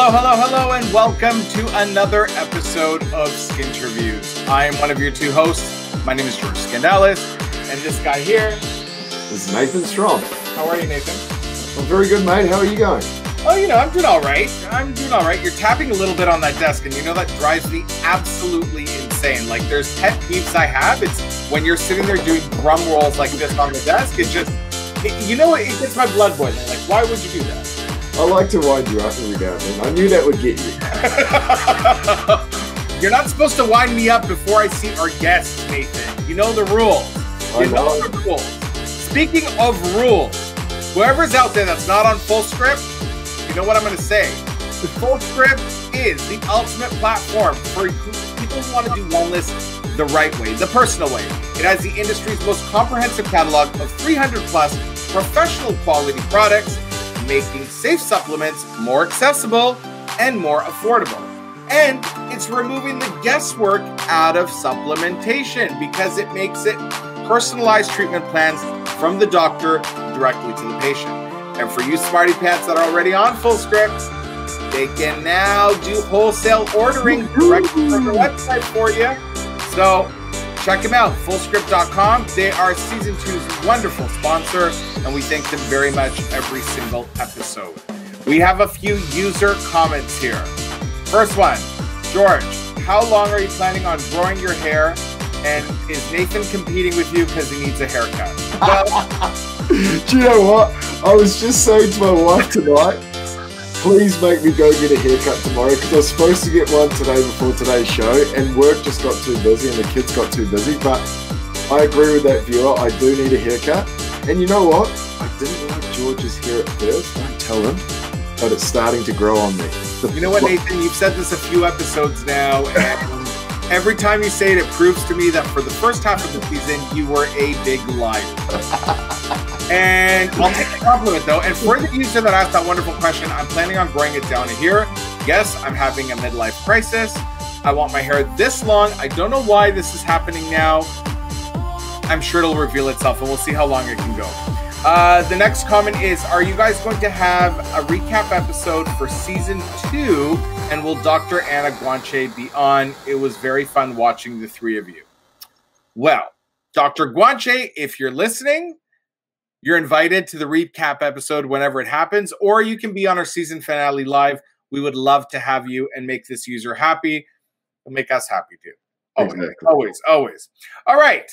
Hello, hello, hello, and welcome to another episode of Skinterviews. I am one of your two hosts. My name is George Skinterviews, and this guy here is Nathan Strong. How are you, Nathan? I'm very good, mate. How are you going? Oh, I'm doing all right. You're tapping a little bit on that desk, and that drives me absolutely insane. Like, there's pet peeves I have. It's when you're sitting there doing drum rolls like this on the desk. It gets my blood boiling. Like, why would you do that? I like to wind you up every now and then. I knew that would get you. You're not supposed to wind me up before I see our guests, Nathan. You know the rules. You know the rules. Speaking of rules, whoever's out there that's not on Full Script, you know what I'm going to say. Full Script is the ultimate platform for people who want to do wellness the right way, the personal way. It has the industry's most comprehensive catalog of 300 plus professional quality products, making safe supplements more accessible and more affordable. And it's removing the guesswork out of supplementation because it makes it personalized treatment plans from the doctor directly to the patient. And for you smarty pants that are already on Full Script, they can now do wholesale ordering directly from the website for you. So check them out, fullscript.com. They are Season 2's wonderful sponsor, and we thank them very much every single episode. We have a few user comments here. First one, George, how long are you planning on growing your hair? And is Nathan competing with you because he needs a haircut? Well, do you know what? I was just saying to my wife tonight, please make me go get a haircut tomorrow because I was supposed to get one today before today's show and work just got too busy and the kids got too busy. But I agree with that viewer. I do need a haircut. And you know what? I didn't like George's hair at first. Don't tell him. But it's starting to grow on me. You know what, Nathan? You've said this a few episodes now. And every time you say it, it proves to me that for the first half of the season, you were a big liar. And I'll take the compliment, though. And for the user that asked that wonderful question, I'm planning on growing it down to here. Yes, I'm having a midlife crisis. I want my hair this long. I don't know why this is happening now. I'm sure it'll reveal itself, and we'll see how long it can go. The next comment is, are you guys going to have a recap episode for Season 2? And will Dr. Anna Guanche be on? It was very fun watching the three of you. Well, Dr. Guanche, if you're listening, you're invited to the recap episode whenever it happens, or you can be on our season finale live. We would love to have you and make this user happy. It'll make us happy too. Always, exactly. Always. All right.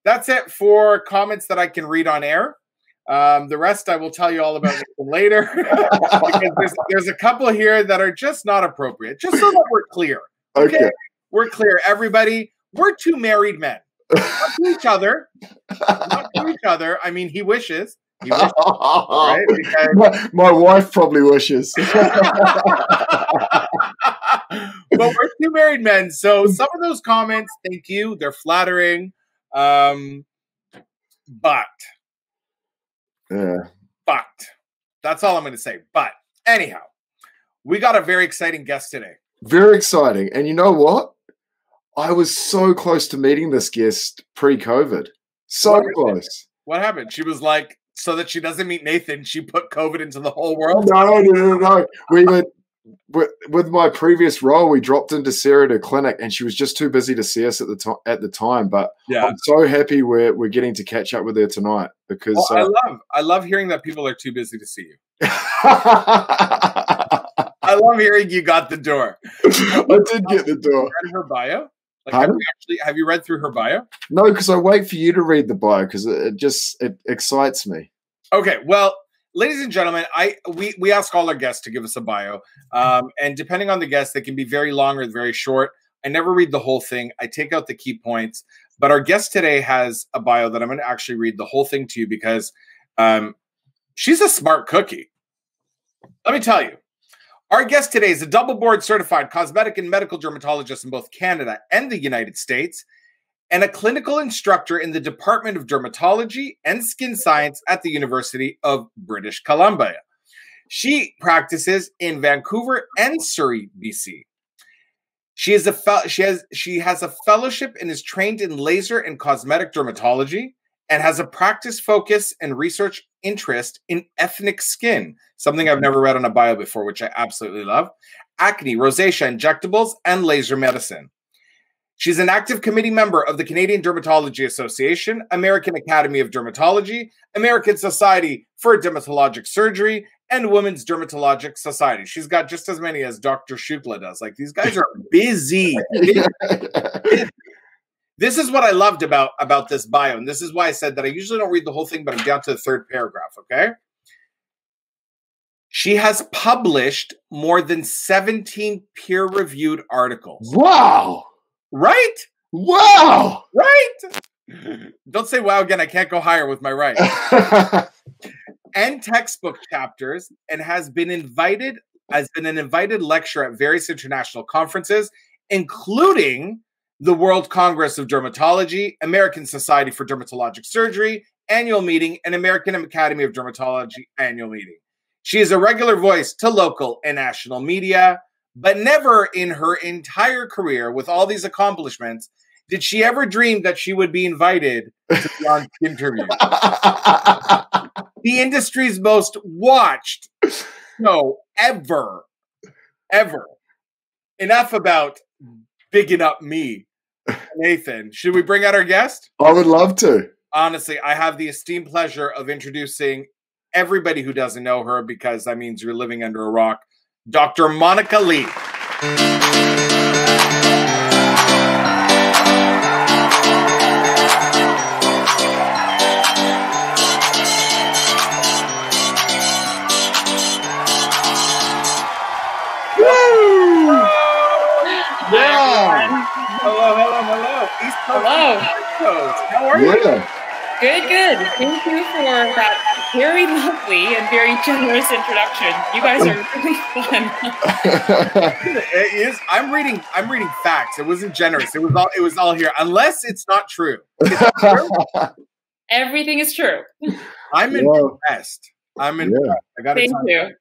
That's it for comments that I can read on air. The rest I will tell you all about later because there's a couple here that are just not appropriate, just so that we're clear. Okay? We're clear. Everybody, we're two married men. Not to each other. Not to each other. I mean, he wishes. Right? Because my wife probably wishes. But we're two married men. So some of those comments, thank you. They're flattering. But that's all I'm going to say. But anyhow, we got a very exciting guest today. Very exciting. And you know what? I was so close to meeting this guest pre-COVID. So close. What happened? She was like, so that she doesn't meet Nathan, she put COVID into the whole world? No. We were, with my previous role, we dropped into Sarah to clinic and she was just too busy to see us at the time. But yeah. I'm so happy we're getting to catch up with her tonight because I love hearing that people are too busy to see you. I love hearing you got the door. I did get the door. Read her bio? Like, have you read through her bio? No, because I wait for you to read the bio because it excites me. Okay, well, ladies and gentlemen, we ask all our guests to give us a bio, and depending on the guest, they can be very long or very short. I never read the whole thing. I take out the key points. But our guest today has a bio that I'm going to actually read the whole thing to you because she's a smart cookie. Let me tell you. Our guest today is a double board certified cosmetic and medical dermatologist in both Canada and the United States, and a clinical instructor in the Department of Dermatology and Skin Science at the University of British Columbia. She practices in Vancouver and Surrey, BC. She has a fellowship and is trained in laser and cosmetic dermatology and has a practice focus and research interest in ethnic skin, something I've never read on a bio before, which I absolutely love, acne, rosacea, injectables, and laser medicine. She's an active committee member of the Canadian Dermatology Association, American Academy of Dermatology, American Society for Dermatologic Surgery, and Women's Dermatologic Society. She's got just as many as Dr. Shukla does. Like, these guys are busy. This is what I loved about this bio, and this is why I said that I usually don't read the whole thing, but I'm down to the third paragraph, okay? She has published more than 17 peer-reviewed articles. Wow! Right? Wow! Right? Don't say wow again. I can't go higher with my right. And textbook chapters, and has been an invited lecturer at various international conferences, including the World Congress of Dermatology, American Society for Dermatologic Surgery annual meeting, and American Academy of Dermatology annual meeting. She is a regular voice to local and national media, but never in her entire career with all these accomplishments did she ever dream that she would be invited to be on Skinterviews. The industry's most watched show ever. Enough about bigging up me. Nathan, should we bring out our guest? I would love to. Honestly, I have the esteemed pleasure of introducing everybody who doesn't know her, because that means you're living under a rock, Dr. Monica Lee. Yeah. Hello. East Coast. Hello. West Coast. How are you? Good. Thank you for that very lovely and very generous introduction. You guys are really fun. It is. I'm reading facts. It wasn't generous. It was all here. Unless it's not true. It's true. Everything is true. I'm impressed. I'm impressed. I gotta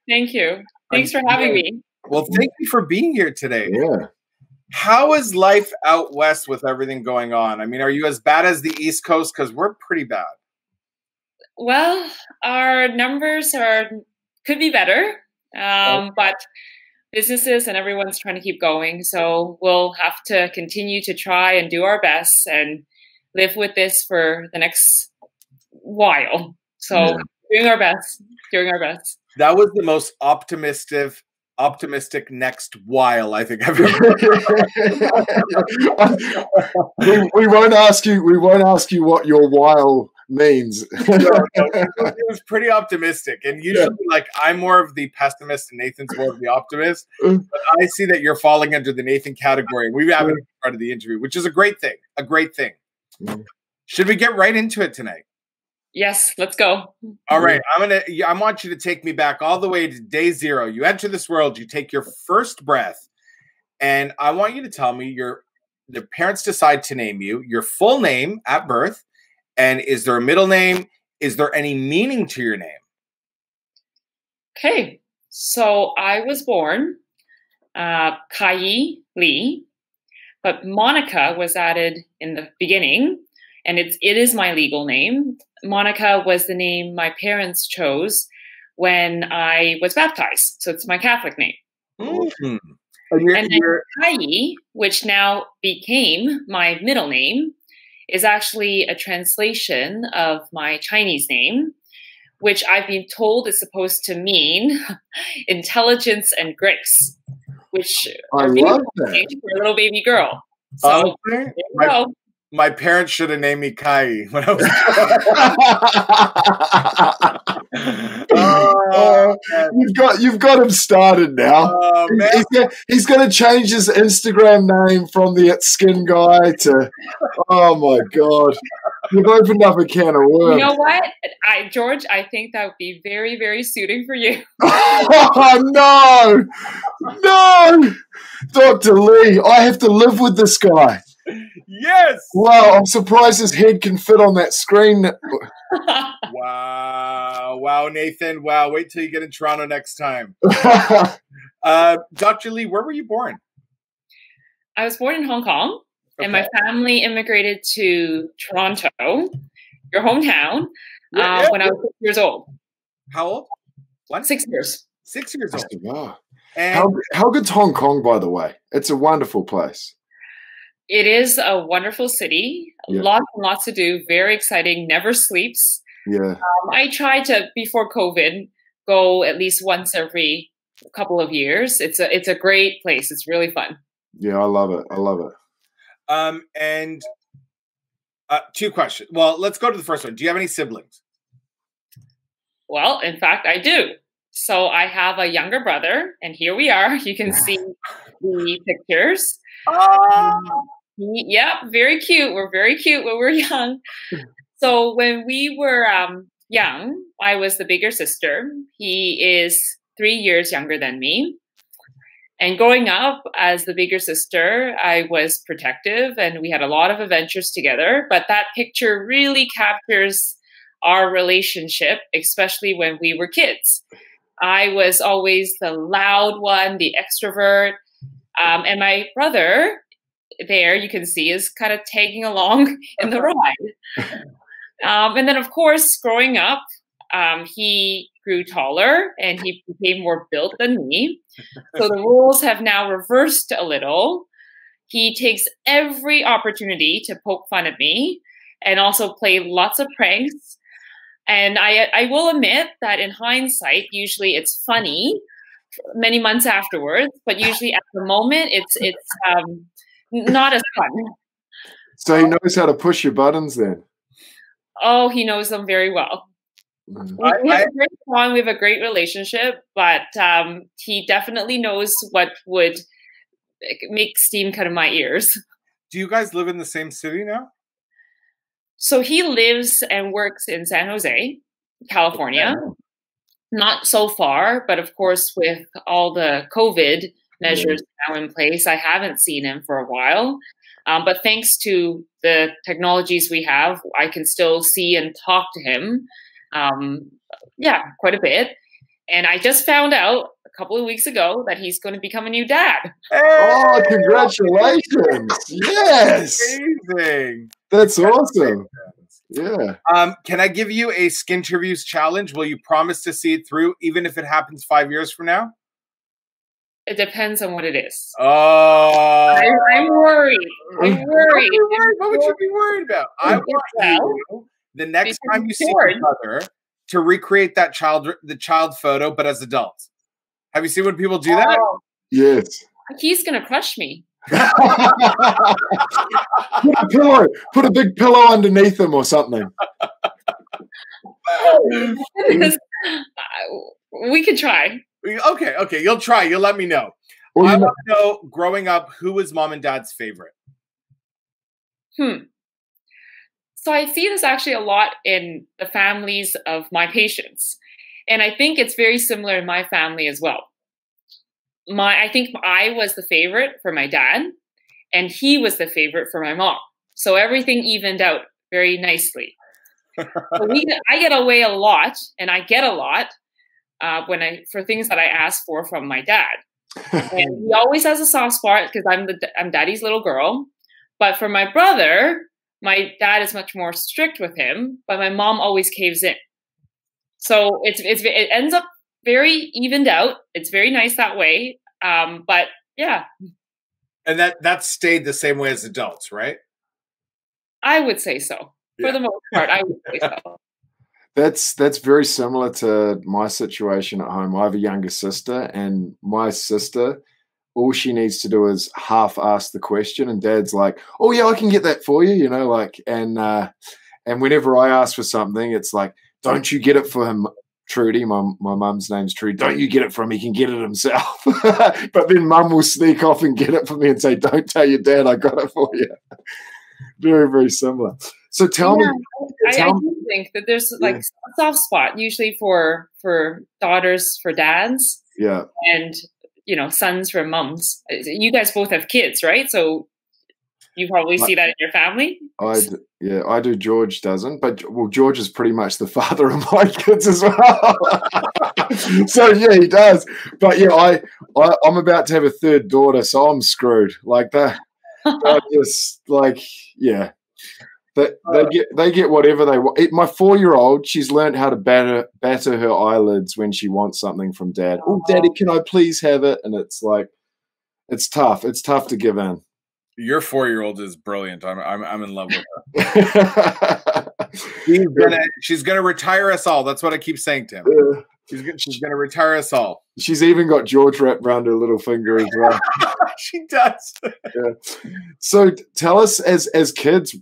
Thank you. Thanks for having me. Well, thank you for being here today. Yeah. How is life out west with everything going on? I mean, are you as bad as the East Coast? Because we're pretty bad. Well, our numbers could be better, but businesses and everyone's trying to keep going. So we'll have to continue to try and do our best and live with this for the next while. So doing our best. That was the most optimistic next while I think I've ever. we won't ask you what your while means. It was pretty optimistic, and usually like I'm more of the pessimist and Nathan's more of the optimist, but I see that you're falling under the Nathan category. We haven't started the interview, which is a great thing. Should we get right into it tonight? Yes, let's go. All right. I want you to take me back all the way to day zero. You enter this world, you take your first breath, and I want you to tell me the parents decide to name you, your full name at birth, and is there a middle name? Is there any meaning to your name? Okay. So I was born Kai Lee, but Monica was added in the beginning, and it is my legal name. Monica was the name my parents chose when I was baptized. So it's my Catholic name. Mm-hmm. And then Kai, which now became my middle name, is actually a translation of my Chinese name, which I've been told is supposed to mean intelligence and grace, which I love that for a little baby girl. So there you go. My parents should have named me Kai when I was. You've got him started now. He's going to change his Instagram name from the Skin Guy to. Oh my God! You've opened up a can of worms. You know what, George? I think that would be very, very suiting for you. Oh no, Dr. Lee! I have to live with this guy. Yes. Wow, I'm surprised his head can fit on that screen. Wow, Nathan. Wow, wait till you get in Toronto next time. Dr. Lee, where were you born? I was born in Hong Kong, and my family immigrated to Toronto your hometown when I was 6 years old. How old? What? 6 years. 6 years old. Wow. And How good's Hong Kong, by the way? It's a wonderful place. It is a wonderful city. Yeah. Lots and lots to do. Very exciting. Never sleeps. Yeah. I try to, before COVID, go at least once every couple of years. It's a great place. It's really fun. Yeah, I love it. I love it. And 2 questions. Well, let's go to the first one. Do you have any siblings? Well, in fact, I do. So I have a younger brother, and here we are. You can see the pictures. Yeah, very cute. We're very cute when we're young. So when we were young, I was the bigger sister. He is 3 years younger than me. And growing up as the bigger sister, I was protective and we had a lot of adventures together. But that picture really captures our relationship, especially when we were kids. I was always the loud one, the extrovert. And my brother, there you can see, is kind of tagging along in the ride. And then, of course, growing up, he grew taller and he became more built than me. So the roles have now reversed a little. He takes every opportunity to poke fun at me and also play lots of pranks. And I will admit that in hindsight, usually it's funny many months afterwards, but usually at the moment, it's not as fun. So he knows how to push your buttons then? Oh, he knows them very well. Mm-hmm. We have a great bond. We have a great relationship, but he definitely knows what would make steam come to my ears. Do you guys live in the same city now? So he lives and works in San Jose, California. Okay. Not so far, but of course, with all the COVID measures now in place, I haven't seen him for a while. But thanks to the technologies we have, I can still see and talk to him. Quite a bit. And I just found out a couple of weeks ago that he's going to become a new dad. Hey! Oh, congratulations. Yes. Amazing. That's awesome. Yeah. Can I give you a Skinterviews challenge? Will you promise to see it through, even if it happens 5 years from now? It depends on what it is. Oh. I'm worried. I'm worried. What would you be worried about? I want you, the next time you see your brother, to recreate that the child photo, but as adults. Have you seen when people do that? Yes. He's going to crush me. Put a big pillow underneath him or something. We could try. Okay. You'll try. You'll let me know. Well, I want to know, growing up, who was mom and dad's favorite? So I see this actually a lot in the families of my patients. And I think it's very similar in my family as well. I think I was the favorite for my dad, and he was the favorite for my mom. So everything evened out very nicely. I get away a lot, and I get a lot for things that I ask for from my dad. And he always has a soft spot because I'm daddy's little girl. But for my brother, my dad is much more strict with him, but my mom always caves in. So it ends up very evened out. It's very nice that way. But yeah. And that stayed the same way as adults, right? I would say so. For the most part, I would say so. That's very similar to my situation at home. I have a younger sister, and my sister, all she needs to do is half ask the question, and dad's like, "Oh yeah, I can get that for you," and whenever I ask for something, it's like, "Don't you get it for him, Trudy?" My mum's name's Trudy. "Don't you get it from him? He can get it himself." But then mum will sneak off and get it for me and say, "Don't tell your dad I got it for you." Very, very similar. So tell me. I do think that there's like a soft spot usually for daughters for dads. Yeah. And sons for mums. You guys both have kids, right? So you probably see that in your family. I do. George doesn't, but George is pretty much the father of my kids as well. So yeah, he does. But yeah, I'm about to have a third daughter, so I'm screwed. Like that. I just They get whatever they want. My 4-year-old, she's learned how to batter her eyelids when she wants something from dad. Oh, daddy, can I please have it? And it's like, it's tough. It's tough to give in. Your 4-year-old is brilliant. I'm in love with her. She's gonna retire us all. That's what I keep saying to him. She's gonna retire us all. She's even got George wrapped around her little finger as well. She does. Yeah. So tell us, as kids,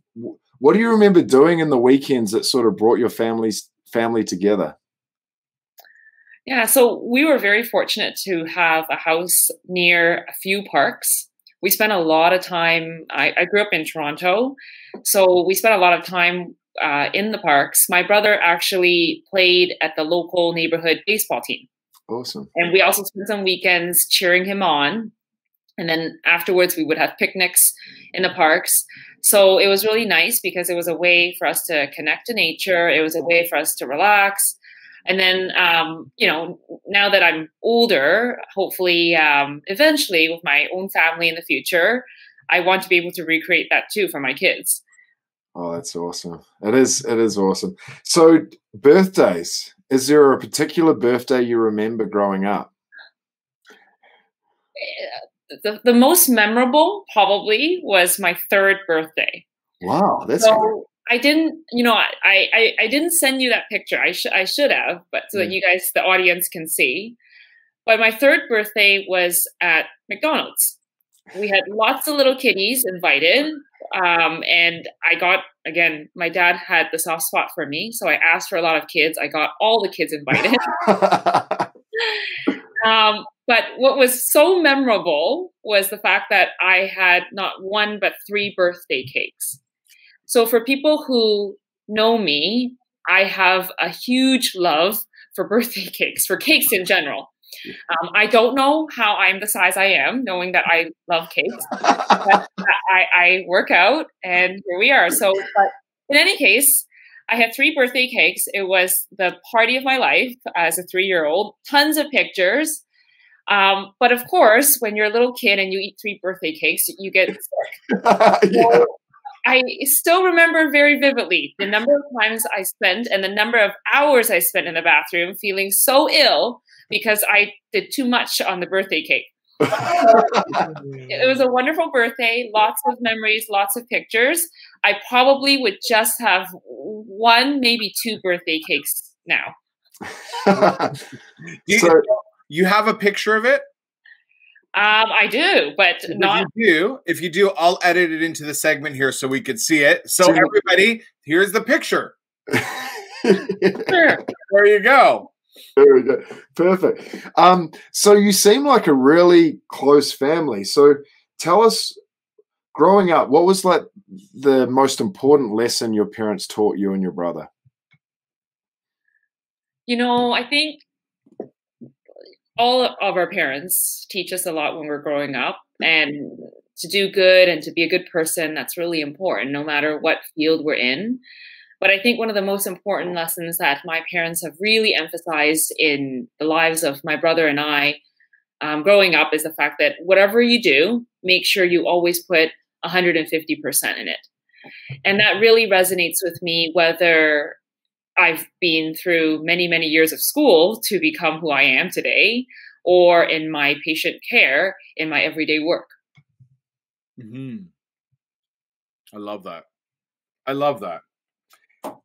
what do you remember doing in the weekends that sort of brought your family together? Yeah, so we were very fortunate to have a house near a few parks. We spent a lot of time. I grew up in Toronto, so we spent a lot of time in the parks. My brother actually played at the local neighborhood baseball team. Awesome. And we also spent some weekends cheering him on. And then afterwards, we would have picnics in the parks. So it was really nice because it was a way for us to connect to nature. It was a way for us to relax. And then, you know, now that I'm older, hopefully, eventually with my own family in the future, I want to be able to recreate that too for my kids. Oh, that's awesome. It is awesome. So birthdays, is there a particular birthday you remember growing up? The most memorable probably was my 3rd birthday. Wow, that's cool. I didn't, you know, I didn't send you that picture. I should have, but so that you guys, the audience, can see. But my 3rd birthday was at McDonald's. We had lots of little kiddies invited, and I got, again, my dad had the soft spot for me, so I asked for a lot of kids. I got all the kids invited. But what was so memorable was the fact that I had not 1 but 3 birthday cakes. So for people who know me, I have a huge love for birthday cakes, for cakes in general. I don't know how I'm the size I am, knowing that I love cakes. But I work out, and here we are. So, but in any case, I had 3 birthday cakes. It was the party of my life as a 3-year-old. Tons of pictures. But of course, when you're a little kid and you eat 3 birthday cakes, you get sick. Yeah. So I still remember very vividly the number of times I spent and the number of hours I spent in the bathroom feeling so ill because I did too much on the birthday cake. It was a wonderful birthday, lots of memories, lots of pictures. I probably would just have 1, maybe 2 birthday cakes now. You have a picture of it? I do, but not. If you do, I'll edit it into the segment here so we could see it. So everybody, here's the picture. There you go. There we go. Perfect. So you seem like a really close family. So tell us, growing up, what was like the most important lesson your parents taught you and your brother? You know, I think all of our parents teach us a lot when we're growing up, and to do good and to be a good person, that's really important no matter what field we're in. But I think one of the most important lessons that my parents have really emphasized in the lives of my brother and I growing up is the fact that whatever you do, make sure you always put 150% in it. And that really resonates with me, whether I've been through many, many years of school to become who I am today, or in my patient care, in my everyday work. Mm-hmm. I love that. I love that.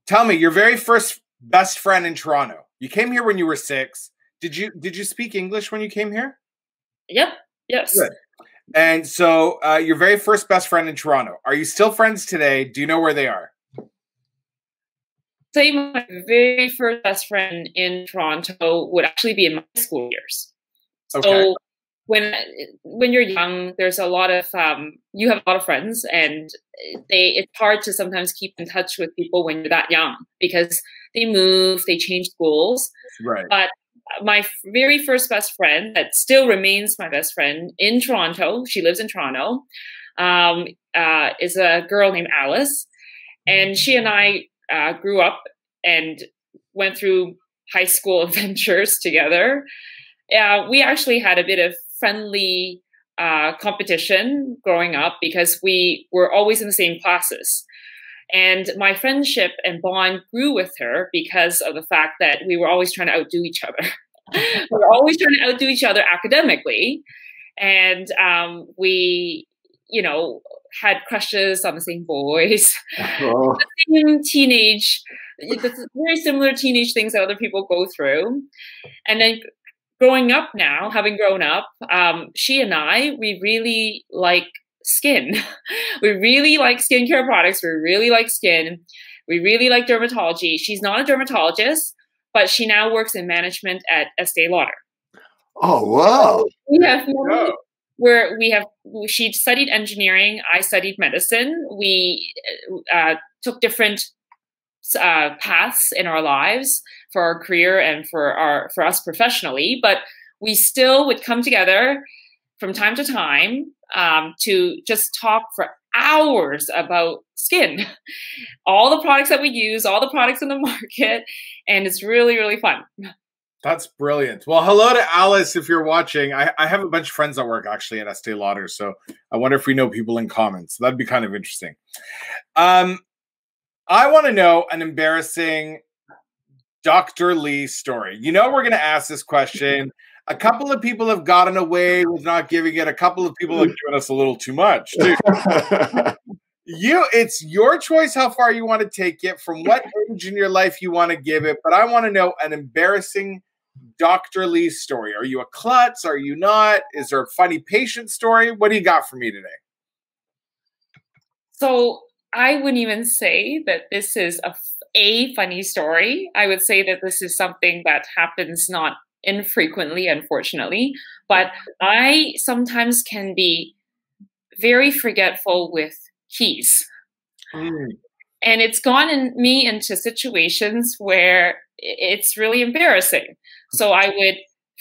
Tell me, your very first best friend in Toronto. You came here when you were 6. Did you speak English when you came here? Yep. Yes. Good. And so your very first best friend in Toronto. Are you still friends today? Do you know where they are? Say my very first best friend in Toronto would actually be in my school years. Okay. So when you're young, there's a lot of you have a lot of friends, and it's hard to sometimes keep in touch with people when you're that young because they move, they change schools. Right. But my very first best friend, that still remains my best friend in Toronto, she lives in Toronto, is a girl named Alice, and she and I grew up and went through high school adventures together. We actually had a bit of friendly competition growing up because we were always in the same classes. And my friendship and bond grew with her because of the fact that we were always trying to outdo each other. We were always trying to outdo each other academically. And we, you know, had crushes on the same boys, Oh. the same teenage, the very similar teenage things that other people go through. And then growing up now, having grown up, she and I, we really like skin. We really like skincare products. We really like skin. We really like dermatology. She's not a dermatologist, but she now works in management at Estee Lauder. Oh, wow. She studied engineering. I studied medicine. We took different paths in our lives for our career and for us professionally, but we still would come together from time to time to just talk for hours about skin, all the products that we use, all the products in the market, and it's really, really fun. That's brilliant. Well, hello to Alice if you're watching. I have a bunch of friends that work actually at Estee Lauder, so I wonder if we know people in common. So that'd be kind of interesting. I want to know an embarrassing Dr. Lee story. You know, we're going to ask this question. A couple of people have gotten away with not giving it. A couple of people have given us a little too much, too. It's your choice how far you want to take it, from what age in your life you want to give it. But I want to know an embarrassing Dr. Lee story. Are you a klutz? Are you not? Is there a funny patient story? What do you got for me today? So I wouldn't even say that this is a funny story. I would say that this is something that happens not infrequently, unfortunately. But I sometimes can be very forgetful with keys. And it's gotten me into situations where it's really embarrassing. So I would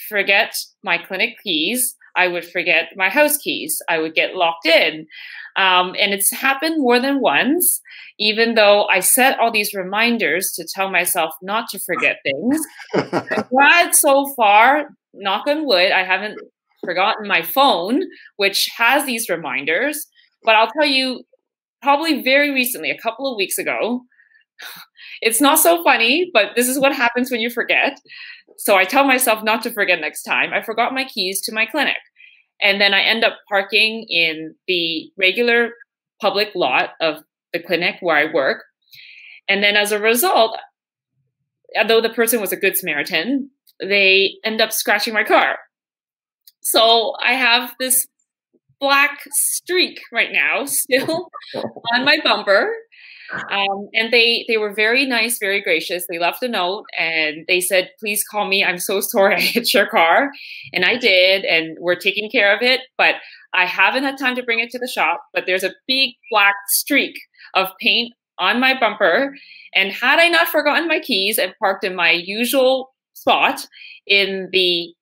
forget my clinic keys. I would forget my house keys. I would get locked in. And it's happened more than once, even though I set all these reminders to tell myself not to forget things. I'm glad so far, knock on wood, I haven't forgotten my phone, which has these reminders. But I'll tell you, probably very recently, a couple of weeks ago, it's not so funny, but this is what happens when you forget. So I tell myself not to forget next time. I forgot my keys to my clinic. And then I end up parking in the regular public lot of the clinic where I work. And then as a result, although the person was a good Samaritan, they end up scratching my car. So I have this black streak right now still on my bumper. And they were very nice, very gracious. They left a note and they said, please call me. I'm so sorry I hit your car. And I did, and we're taking care of it. But I haven't had time to bring it to the shop. But there's a big black streak of paint on my bumper. And had I not forgotten my keys and parked in my usual spot in the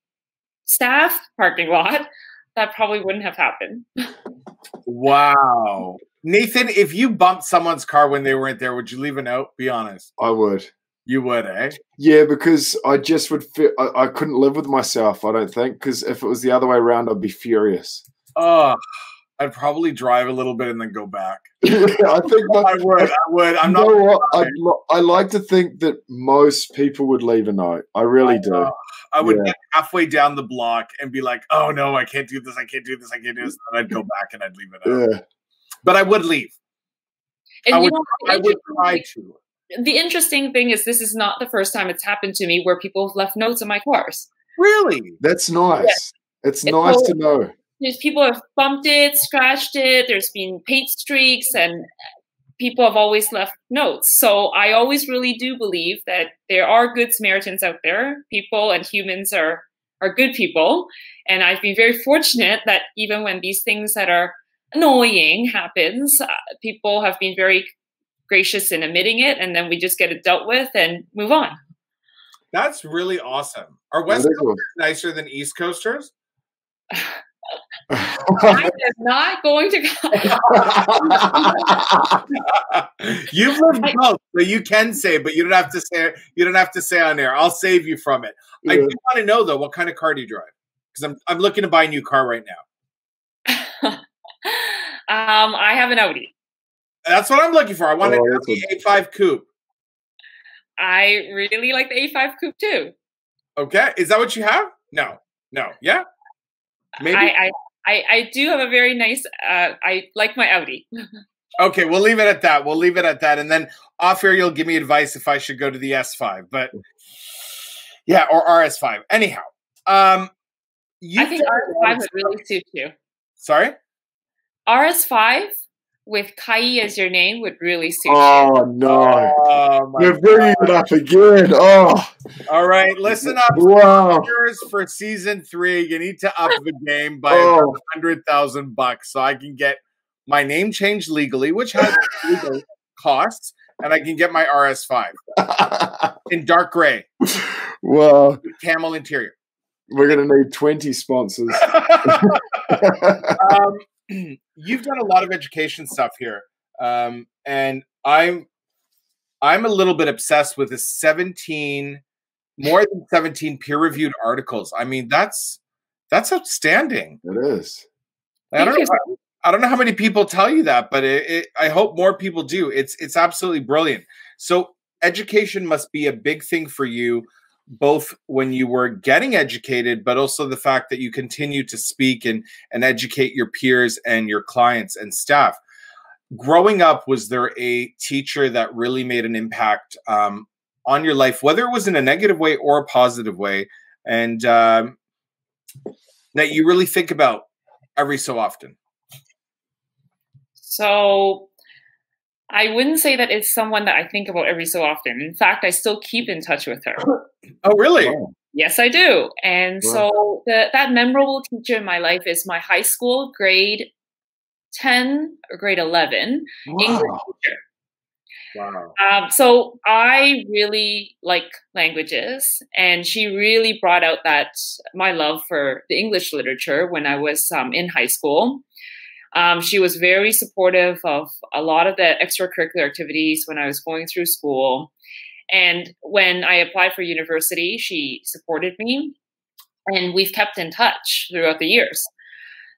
staff parking lot, that probably wouldn't have happened. Wow. Nathan, if you bumped someone's car when they weren't there, would you leave a note? Be honest. I would. You would, eh? Yeah, because I just would feel I couldn't live with myself, I don't think, because if it was the other way around, I'd be furious. Oh, I'd probably drive a little bit and then go back. Yeah, I think I would. I'm not. I like to think that most people would leave a note. I really do. I would get halfway down the block and be like, oh, no, I can't do this. I can't do this. I can't do this. And I'd go back and I'd leave it out. Yeah. But I would leave. And I would try to. The interesting thing is this is not the first time it's happened to me where people have left notes in my cars. Really? That's nice. Yeah. It's nice to know. There's people have bumped it, scratched it. There's been paint streaks, and people have always left notes. So I always really do believe that there are good Samaritans out there. People and humans are good people. And I've been very fortunate that even when these things that are annoying happens, people have been very gracious in admitting it, and then we just get it dealt with and move on. That's really awesome. Are West Coasters nicer than East Coasters? I am not going to. You've lived both, so you can say, but you don't have to say. You don't have to say on air. I'll save you from it. Yeah. I do want to know though, what kind of car do you drive? Because I'm looking to buy a new car right now. I have an Audi. That's what I'm looking for. I want the A5 coupe. I really like the A5 coupe too. Okay, is that what you have? No, yeah. Maybe I do have a very nice. I like my Audi. Okay, we'll leave it at that. We'll leave it at that, and then off air, you'll give me advice if I should go to the S5, but yeah, or RS5. Anyhow, I think RS5 would really suit you. Sorry, RS5 with Kai as your name would really suit you. Oh no! Oh, you're bringing it up again. Oh, all right. Listen up, wow! For season 3, you need to up the game by $100,000 so I can get my name changed legally, which has legal costs, and I can get my RS5 in dark gray. Wow. Camel interior. We're going to need 20 sponsors. You've done a lot of education stuff here. And I'm a little bit obsessed with the more than 17 peer-reviewed articles. I mean, that's outstanding. It is. I don't know how many people tell you that, but I hope more people do. It's absolutely brilliant. So education must be a big thing for you, both when you were getting educated, but also the fact that you continue to speak and educate your peers and your clients and staff. Growing up, was there a teacher that really made an impact on your life, whether it was in a negative way or a positive way, and that you really think about every so often? So I wouldn't say that it's someone that I think about every so often. In fact, I still keep in touch with her. Oh, really? Wow. Yes, I do. And so that memorable teacher in my life is my high school grade 10 or grade 11 English teacher. Wow. So I really like languages, and she really brought out my love for the English literature when I was in high school. She was very supportive of a lot of the extracurricular activities when I was going through school. And when I applied for university, she supported me, and we've kept in touch throughout the years.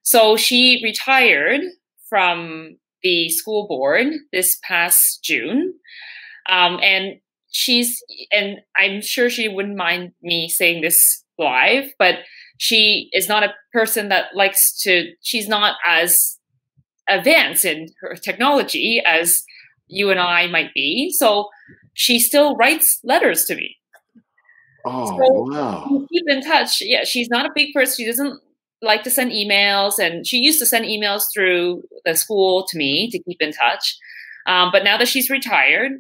So she retired from the school board this past June. And I'm sure she wouldn't mind me saying this live, but she is not a person that she's not as advanced in her technology as you and I might be. So she still writes letters to me. Oh, so wow. We keep in touch. Yeah, she's not a big person. She doesn't like to send emails, and she used to send emails through the school to me to keep in touch. But now that she's retired,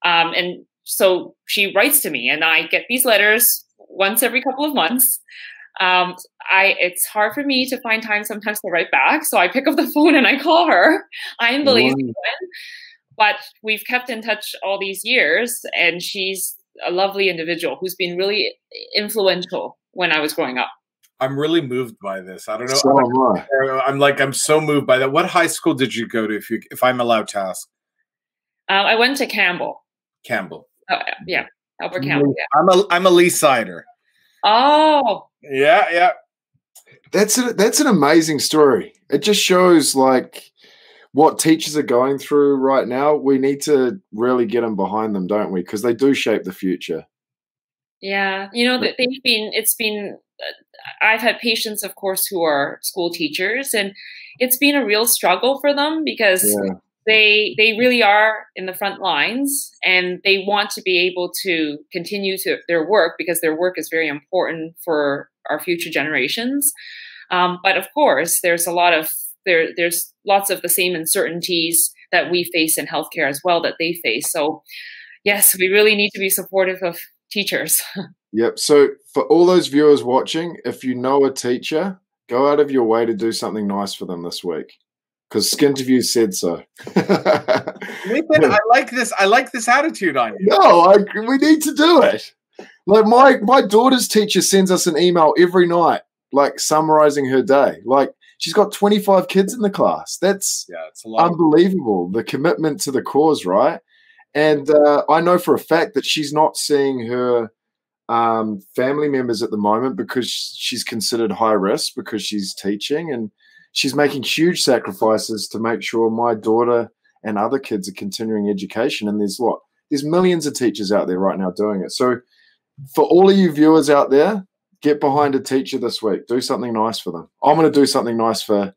and so she writes to me, and I get these letters once every couple of months. It's hard for me to find time sometimes to write back, so I pick up the phone and I call her. I'm the lazy one, but we've kept in touch all these years, and she's a lovely individual who's been really influential when I was growing up. I'm really moved by this. I don't know. So am I. I'm so moved by that. What high school did you go to, if I'm allowed to ask? I went to Campbell. Campbell. Oh, yeah, Albert Campbell. Yeah. I'm a Lee-sider. Oh. Yeah. That's an amazing story. It just shows what teachers are going through right now. We need to really get them behind them, don't we? Because they do shape the future. Yeah, I've had patients, of course, who are school teachers, and it's been a real struggle for them because they really are in the front lines, and they want to be able to continue their work because their work is very important for our future generations. But of course, there's lots of the same uncertainties that we face in healthcare as well that they face. So yes, we really need to be supportive of teachers. Yep. So for all those viewers watching, if you know a teacher, go out of your way to do something nice for them this week, because Skinterviews said so. Nathan, I like this attitude on you. No, we need to do it. Like my daughter's teacher sends us an email every night, summarizing her day. She's got 25 kids in the class. It's a lot. Unbelievable. The commitment to the cause, right? And I know for a fact that she's not seeing her family members at the moment because she's considered high risk because she's teaching, and she's making huge sacrifices to make sure my daughter and other kids are continuing education. And there's millions of teachers out there right now doing it. So for all of you viewers out there, get behind a teacher this week. Do something nice for them. I'm going to do something nice for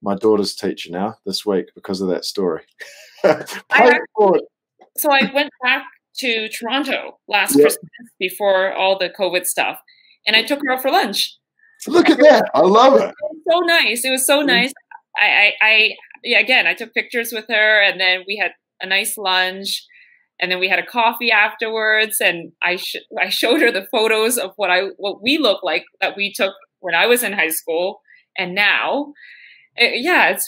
my daughter's teacher now this week because of that story. So I went back to Toronto last Christmas before all the COVID stuff, and I took her out for lunch. Look at that. I love it. It was so nice. It was so nice. I took pictures with her, and then we had a nice lunch, and then we had a coffee afterwards, and I showed her the photos of what we look like that we took when I was in high school and now. It's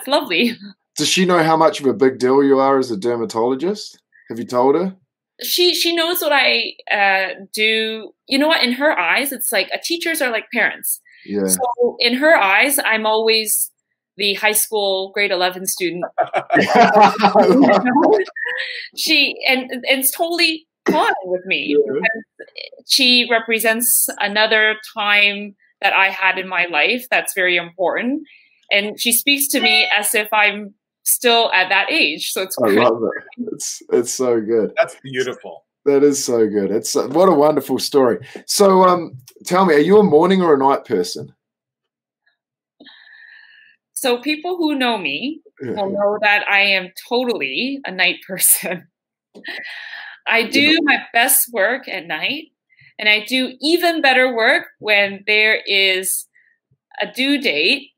lovely. Does she know how much of a big deal you are as a dermatologist? Have you told her? She knows what I do. You know what? In her eyes, it's like teachers are like parents. Yeah. So in her eyes, I'm always the high school grade 11 student. It's totally fine with me. Yeah. She represents another time that I had in my life that's very important, and she speaks to me as if I'm still at that age. So it's great. I love it. It's so good. That's beautiful. That is so good. It's what a wonderful story. So tell me, are you a morning or a night person? So people who know me will know that I am totally a night person. I do my best work at night, and I do even better work when there is a due date,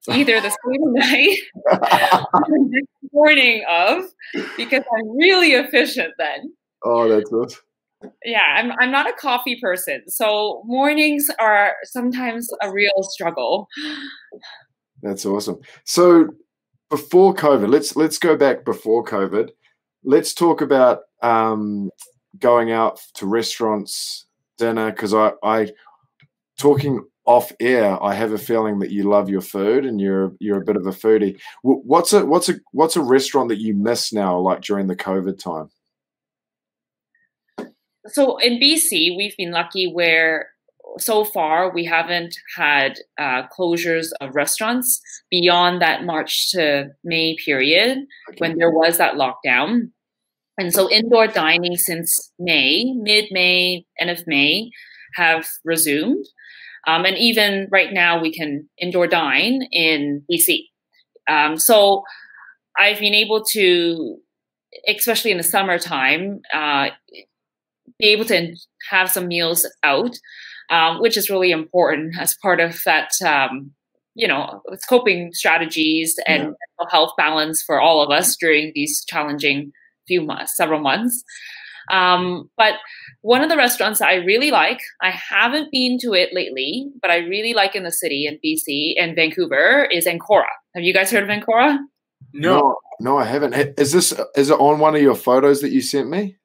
either the same night or the next morning of, because I'm really efficient then. Oh, that's good. Yeah, I'm not a coffee person, so mornings are sometimes a real struggle. That's awesome. So before COVID, let's go back before COVID. Let's talk about going out to restaurants, dinner, because I talking off air, I have a feeling that you love your food and you're a bit of a foodie. What's a restaurant that you miss now, like during the COVID time? So in BC, we've been lucky where so far we haven't had closures of restaurants beyond that March to May period when there was that lockdown. And so indoor dining since May, mid-May, end of May, have resumed. And even right now we can indoor dine in BC. So I've been able to, especially in the summertime, be able to have some meals out, which is really important as part of that, coping strategies and mental health balance for all of us during these challenging several months. But one of the restaurants I really like, I haven't been to it lately, but I really like in the city in BC and Vancouver, is Ancora. Have you guys heard of Ancora? No, I haven't. Is it on one of your photos that you sent me?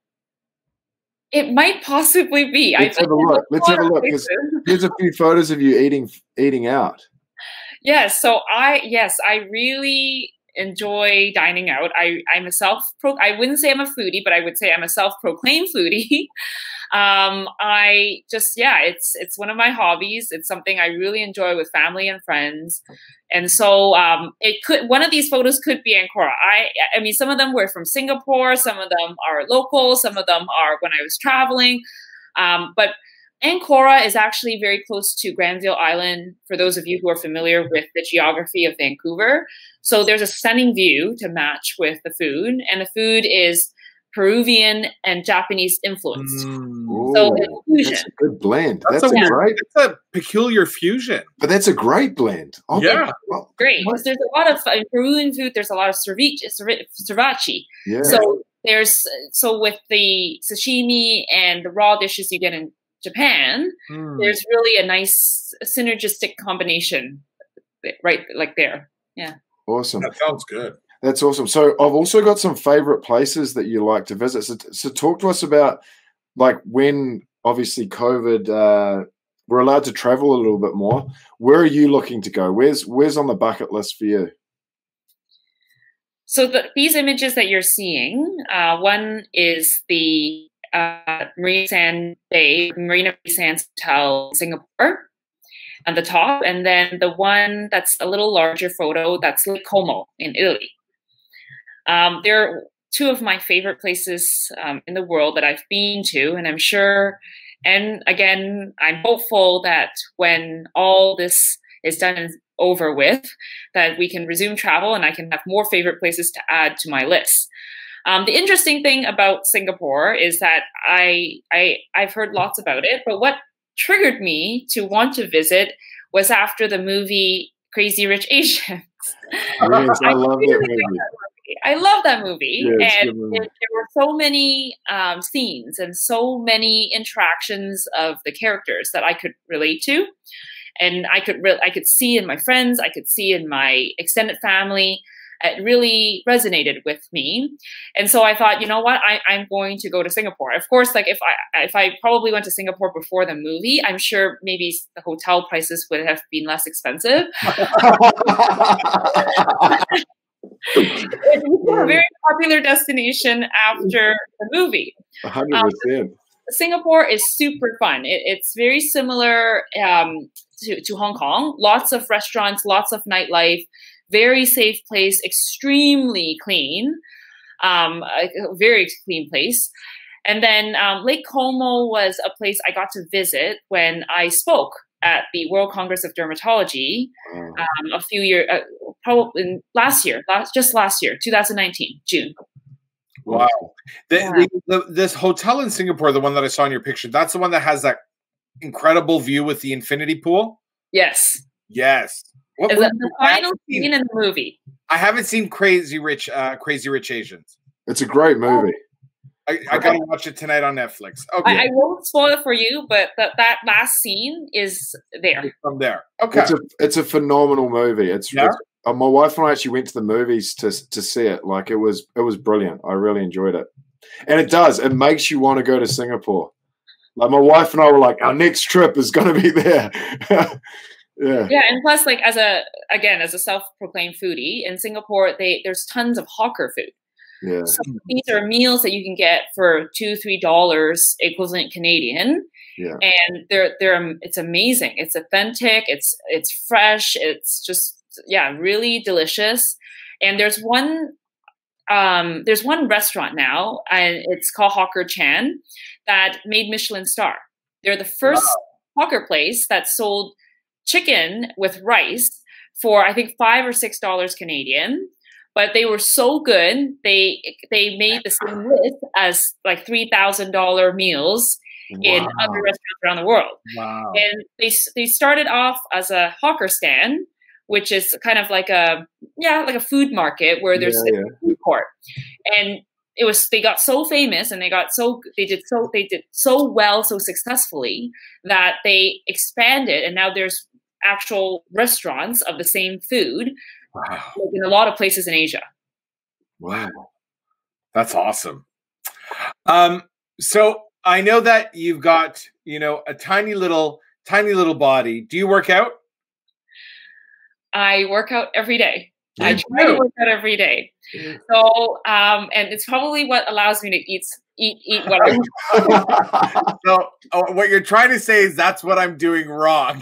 It might possibly be. Let's have a look. Because there's a few photos of you eating out. Yes. So I really enjoy dining out. I wouldn't say I'm a foodie, but I would say I'm a self-proclaimed foodie. It's one of my hobbies. It's something I really enjoy with family and friends. And so one of these photos could be Ancora. I mean, some of them were from Singapore, some of them are local, some of them are when I was traveling. But Ancora is actually very close to Granville Island, for those of you who are familiar with the geography of Vancouver. So there's a stunning view to match with the food, and the food is Peruvian and Japanese influenced. So it's fusion. That's a good blend. That's a peculiar fusion. But that's a great blend. Oh, yeah. Great. Because there's a lot of Peruvian food, there's a lot of ceviche. Yeah. So with the sashimi and the raw dishes you get in Japan, there's really a nice synergistic combination right like there. Yeah. Awesome. That sounds good. That's awesome. So I've also got some favorite places that you like to visit. So talk to us about, like, when obviously COVID, we're allowed to travel a little bit more. Where are you looking to go? Where's on the bucket list for you? So these images that you're seeing, one is the Marina Bay Sands Hotel, Singapore, on the top, and then the one that's a little larger photo, that's Lake Como in Italy. They're two of my favorite places in the world that I've been to, and I'm sure, and again, I'm hopeful that when all this is done and over with, that we can resume travel and I can have more favorite places to add to my list. The interesting thing about Singapore is that I've heard lots about it, but what triggered me to want to visit was after the movie Crazy Rich Asians. Yes, I love that movie. I love that movie, Yeah, and there were so many scenes and so many interactions of the characters that I could relate to, and I could see in my friends, I could see in my extended family. It really resonated with me, and so I thought, you know what, I'm going to go to Singapore. Of course, like if I probably went to Singapore before the movie, I'm sure maybe the hotel prices would have been less expensive. It became a very popular destination after the movie. 100%. Singapore is super fun. It's very similar to Hong Kong. Lots of restaurants, lots of nightlife, very safe place, extremely clean, a very clean place. And then Lake Como was a place I got to visit when I spoke at the World Congress of Dermatology a few years, probably last year, 2019, June. Wow. This hotel in Singapore, the one that I saw in your picture, that's the one that has that incredible view with the infinity pool? Yes. Yes. Is that the final scene in the movie? I haven't seen Crazy Rich Asians. It's a great movie. I gotta watch it tonight on Netflix. Okay. I won't spoil it for you, but that last scene is there. From there. Okay. It's a phenomenal movie. It's my wife and I actually went to the movies to see it. Like it was brilliant. I really enjoyed it. And it makes you want to go to Singapore. Like my wife and I were like, our next trip is gonna be there. Yeah, and plus, like as a self-proclaimed foodie in Singapore, there's tons of hawker food. Yeah, so these are meals that you can get for $2-3 equivalent Canadian. Yeah, and it's amazing. It's authentic. It's fresh. It's just really delicious. And there's one restaurant now, and it's called Hawker Chan, that made Michelin star. They're the first hawker place that sold chicken with rice for I think $5 or $6 Canadian, but they were so good they made the same list as like $3,000 meals in other restaurants around the world. Wow! And they started off as a hawker stand, which is kind of like a food market where there's a food court, and they got so famous and they did so well, so successfully that they expanded, and now there's actual restaurants of the same food in a lot of places in Asia. Wow. That's awesome. So I know that you've got, a tiny little body. Do you work out? I work out every day. I try to work out every day. So, and it's probably what allows me to eat what I want. So what you're trying to say is that's what I'm doing wrong.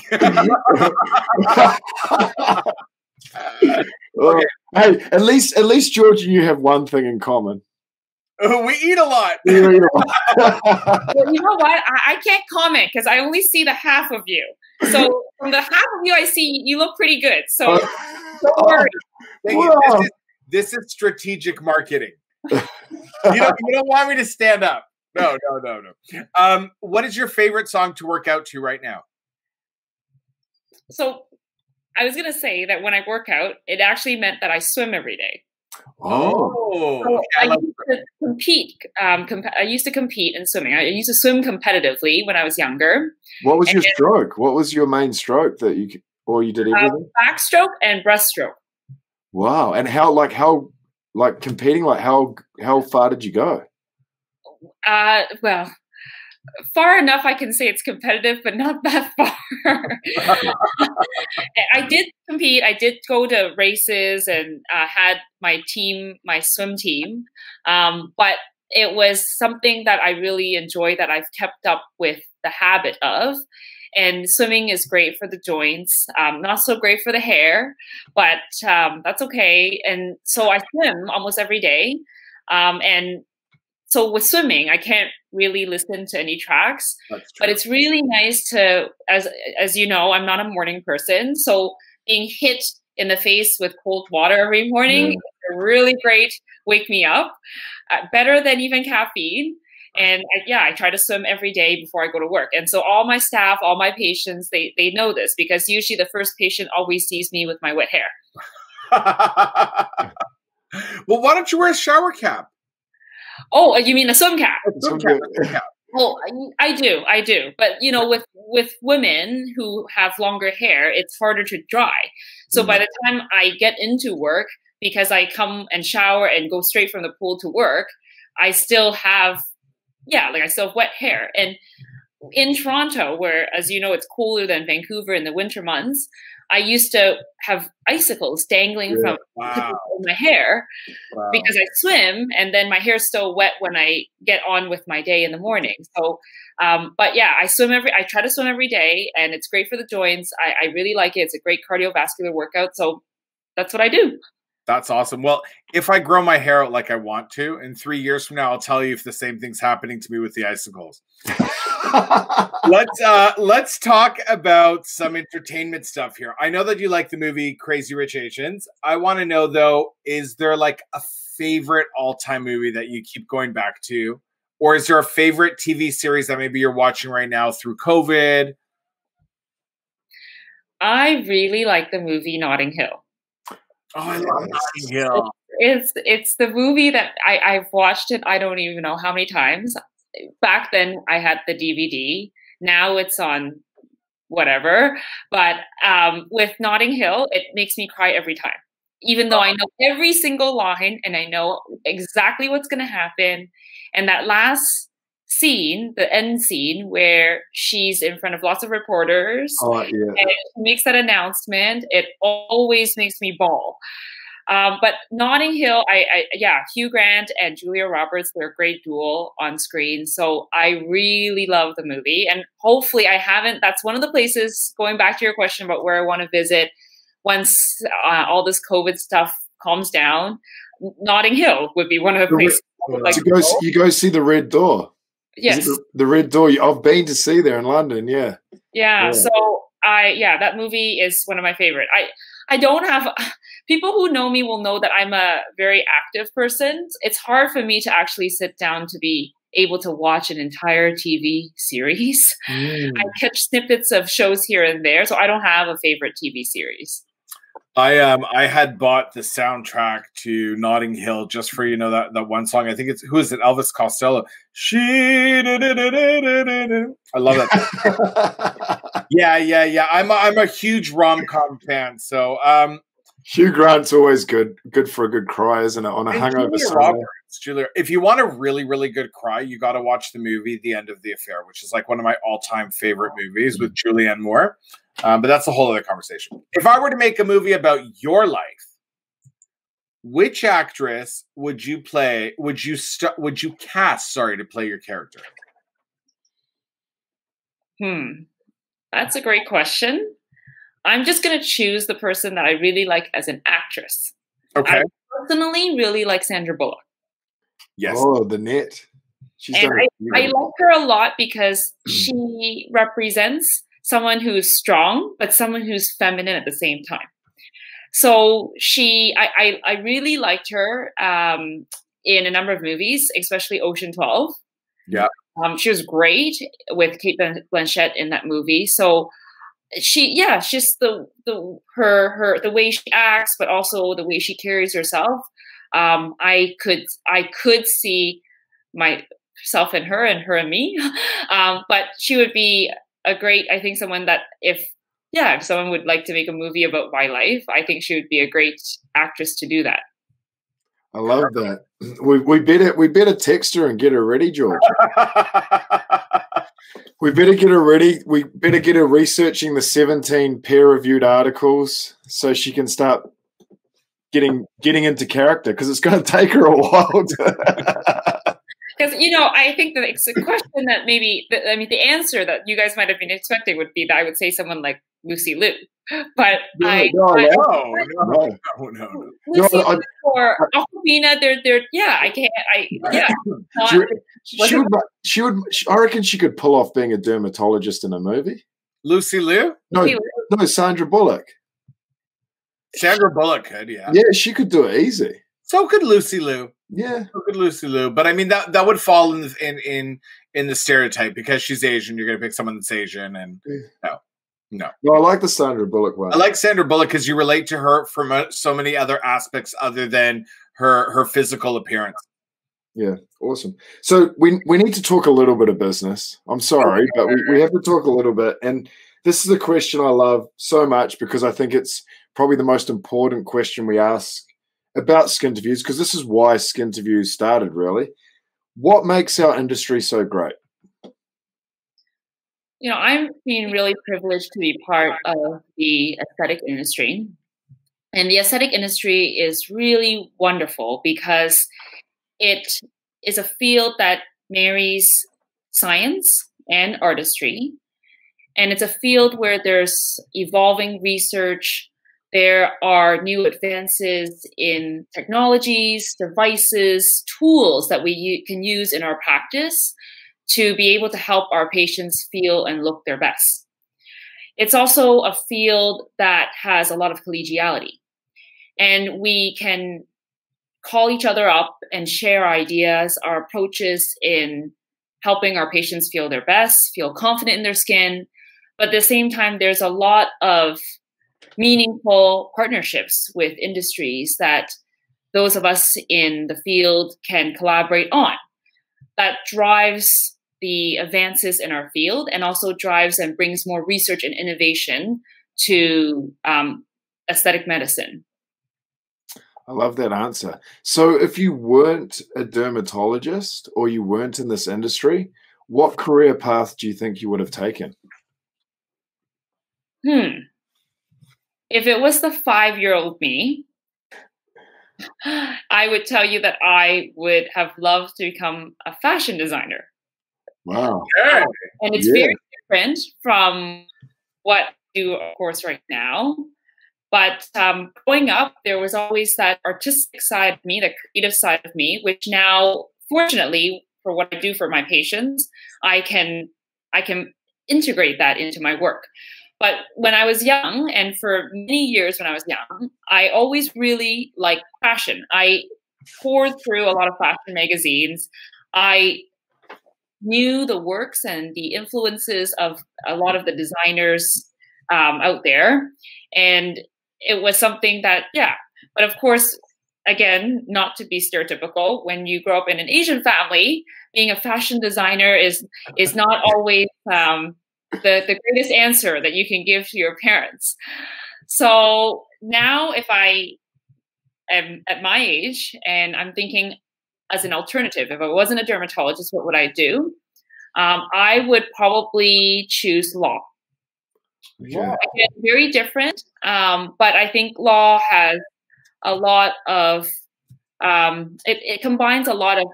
Okay. Hey, at least George and you have one thing in common. We eat a lot. Well, you know what? I can't comment because I only see the half of you. So from the half of you I see, you look pretty good. So don't worry. This is strategic marketing. You don't want me to stand up. No. What is your favorite song to work out to right now? So I was going to say that when I work out, it actually meant that I swim every day. Oh, so I used to compete. I used to compete in swimming. I used to swim competitively when I was younger. What was your stroke? What was your main stroke that you did everything? Backstroke and breaststroke. Wow! And how competing? Like how far did you go? Well, far enough I can say it's competitive, but not that far. I did compete. I did go to races and had my swim team. But it was something that I really enjoyed, that I've kept up with the habit of. And swimming is great for the joints, not so great for the hair, but that's okay. And so I swim almost every day. And so with swimming, I can't really listen to any tracks, but it's really nice to, as you know, I'm not a morning person. So being hit in the face with cold water every morning is a really great wake me up, better than even caffeine. And I try to swim every day before I go to work. And so all my staff, all my patients, they know this, because usually the first patient always sees me with my wet hair. Well, why don't you wear a shower cap? Oh, you mean a swim cap? Swim cap. Well, I do. But, you know, with women who have longer hair, it's harder to dry. So by the time I get into work, because I come and shower and go straight from the pool to work, I still have, I still have wet hair. And in Toronto, where, as you know, it's cooler than Vancouver in the winter months, I used to have icicles dangling from my hair because I swim, and then my hair's still wet when I get on with my day in the morning. So, but yeah, I try to swim every day, and it's great for the joints. I really like it. It's a great cardiovascular workout. So that's what I do. That's awesome. Well, if I grow my hair out like I want to, in 3 years from now, I'll tell you if the same thing's happening to me with the icicles. Let's talk about some entertainment stuff here. I know that you like the movie Crazy Rich Asians. I want to know, though, is there like a favorite all-time movie that you keep going back to? Or is there a favorite TV series that maybe you're watching right now through COVID? I really like the movie Notting Hill. Oh, I love Notting Hill. It's the movie that I've watched it, I don't even know how many times. Back then I had the DVD. Now it's on whatever. But with Notting Hill, it makes me cry every time. Even though I know every single line and I know exactly what's going to happen. And that last scene, the end scene, where she's in front of lots of reporters and she makes that announcement, it always makes me bawl. But Notting Hill, Hugh Grant and Julia Roberts, they're a great duel on screen. So I really love the movie. And hopefully that's one of the places, going back to your question about where I want to visit once all this COVID stuff calms down, Notting Hill would be one of the places. You go see the Red Door. Yes. The Red Door. I've been to see there in London. Yeah. So that movie is one of my favorite. I don't have people who know me will know that I'm a very active person. It's hard for me to actually sit down to be able to watch an entire TV series. I catch snippets of shows here and there, so I don't have a favorite TV series. I had bought the soundtrack to Notting Hill just for that one song. I think who is it? Elvis Costello. I love that. Yeah. I'm a huge rom-com fan. So Hugh Grant's always good for a good cry, isn't it? On a hangover Sunday. Julia, if you want a really, really good cry, you got to watch the movie The End of the Affair, which is like one of my all-time favorite movies with Julianne Moore. But that's a whole other conversation. If I were to make a movie about your life, which actress would you play? Would you cast? Sorry, to play your character. That's a great question. I'm just going to choose the person that I really like as an actress. Okay. I personally really like Sandra Bullock. Yes. Oh, the net. I like her a lot because she represents someone who's strong, but someone who's feminine at the same time. So I really liked her in a number of movies, especially Ocean 12. Yeah. She was great with Cate Blanchett in that movie. So she's just the way she acts, but also the way she carries herself. I could see myself in her and her and me. But she would be a great, I think, someone that if someone would like to make a movie about my life, I think she would be a great actress to do that. I love that. We better text her and get her ready, George. We better get her ready. We better get her researching the 17 peer-reviewed articles so she can start getting into character, because it's going to take her a while. Because, you know, I think that it's a question that maybe, the answer that you guys might have been expecting would be that I would say someone like Lucy Liu. But No. Lucy Liu or Aquafina, I can't, I reckon she could pull off being a dermatologist in a movie. Lucy Liu? No, Sandra Bullock. Sandra Bullock could, yeah. Yeah, she could do it easy. So could Lucy Liu. Yeah. So could Lucy Liu. But I mean that would fall in the stereotype because she's Asian, you're gonna pick someone that's Asian and no. I like the Sandra Bullock one. I like Sandra Bullock because you relate to her from so many other aspects other than her physical appearance. Yeah, awesome. So we need to talk a little bit of business. I'm sorry, but we have to talk a little bit. And this is a question I love so much because I think it's probably the most important question we ask about Skinterviews, because this is why Skinterviews started, really. What makes our industry so great? You know, I'm being really privileged to be part of the aesthetic industry. And the aesthetic industry is really wonderful because it is a field that marries science and artistry. And it's a field where there's evolving research. There are new advances in technologies, devices, tools that we can use in our practice to be able to help our patients feel and look their best. It's also a field that has a lot of collegiality, and we can call each other up and share ideas, our approaches in helping our patients feel their best, feel confident in their skin. But at the same time, there's a lot of meaningful partnerships with industries that those of us in the field can collaborate on. That drives the advances in our field and also drives and brings more research and innovation to aesthetic medicine. I love that answer. So if you weren't a dermatologist or you weren't in this industry, what career path do you think you would have taken? If it was the 5-year-old me, I would tell you that I would have loved to become a fashion designer. Wow. And it's very different from what I do, of course, right now. But growing up, there was always that artistic side of me, the creative side of me, which now, fortunately, for what I do for my patients, I can integrate that into my work. But when I was young, and for many years when I was young, I always really liked fashion. I poured through a lot of fashion magazines. I knew the works and the influences of a lot of the designers out there. And it was something that, but of course, again, not to be stereotypical, when you grow up in an Asian family, being a fashion designer is not always the greatest answer that you can give to your parents. So now if I am at my age and I'm thinking as an alternative, if I wasn't a dermatologist, what would I do? I would probably choose law. Yeah. Again, very different, but I think law has a lot of, it combines a lot of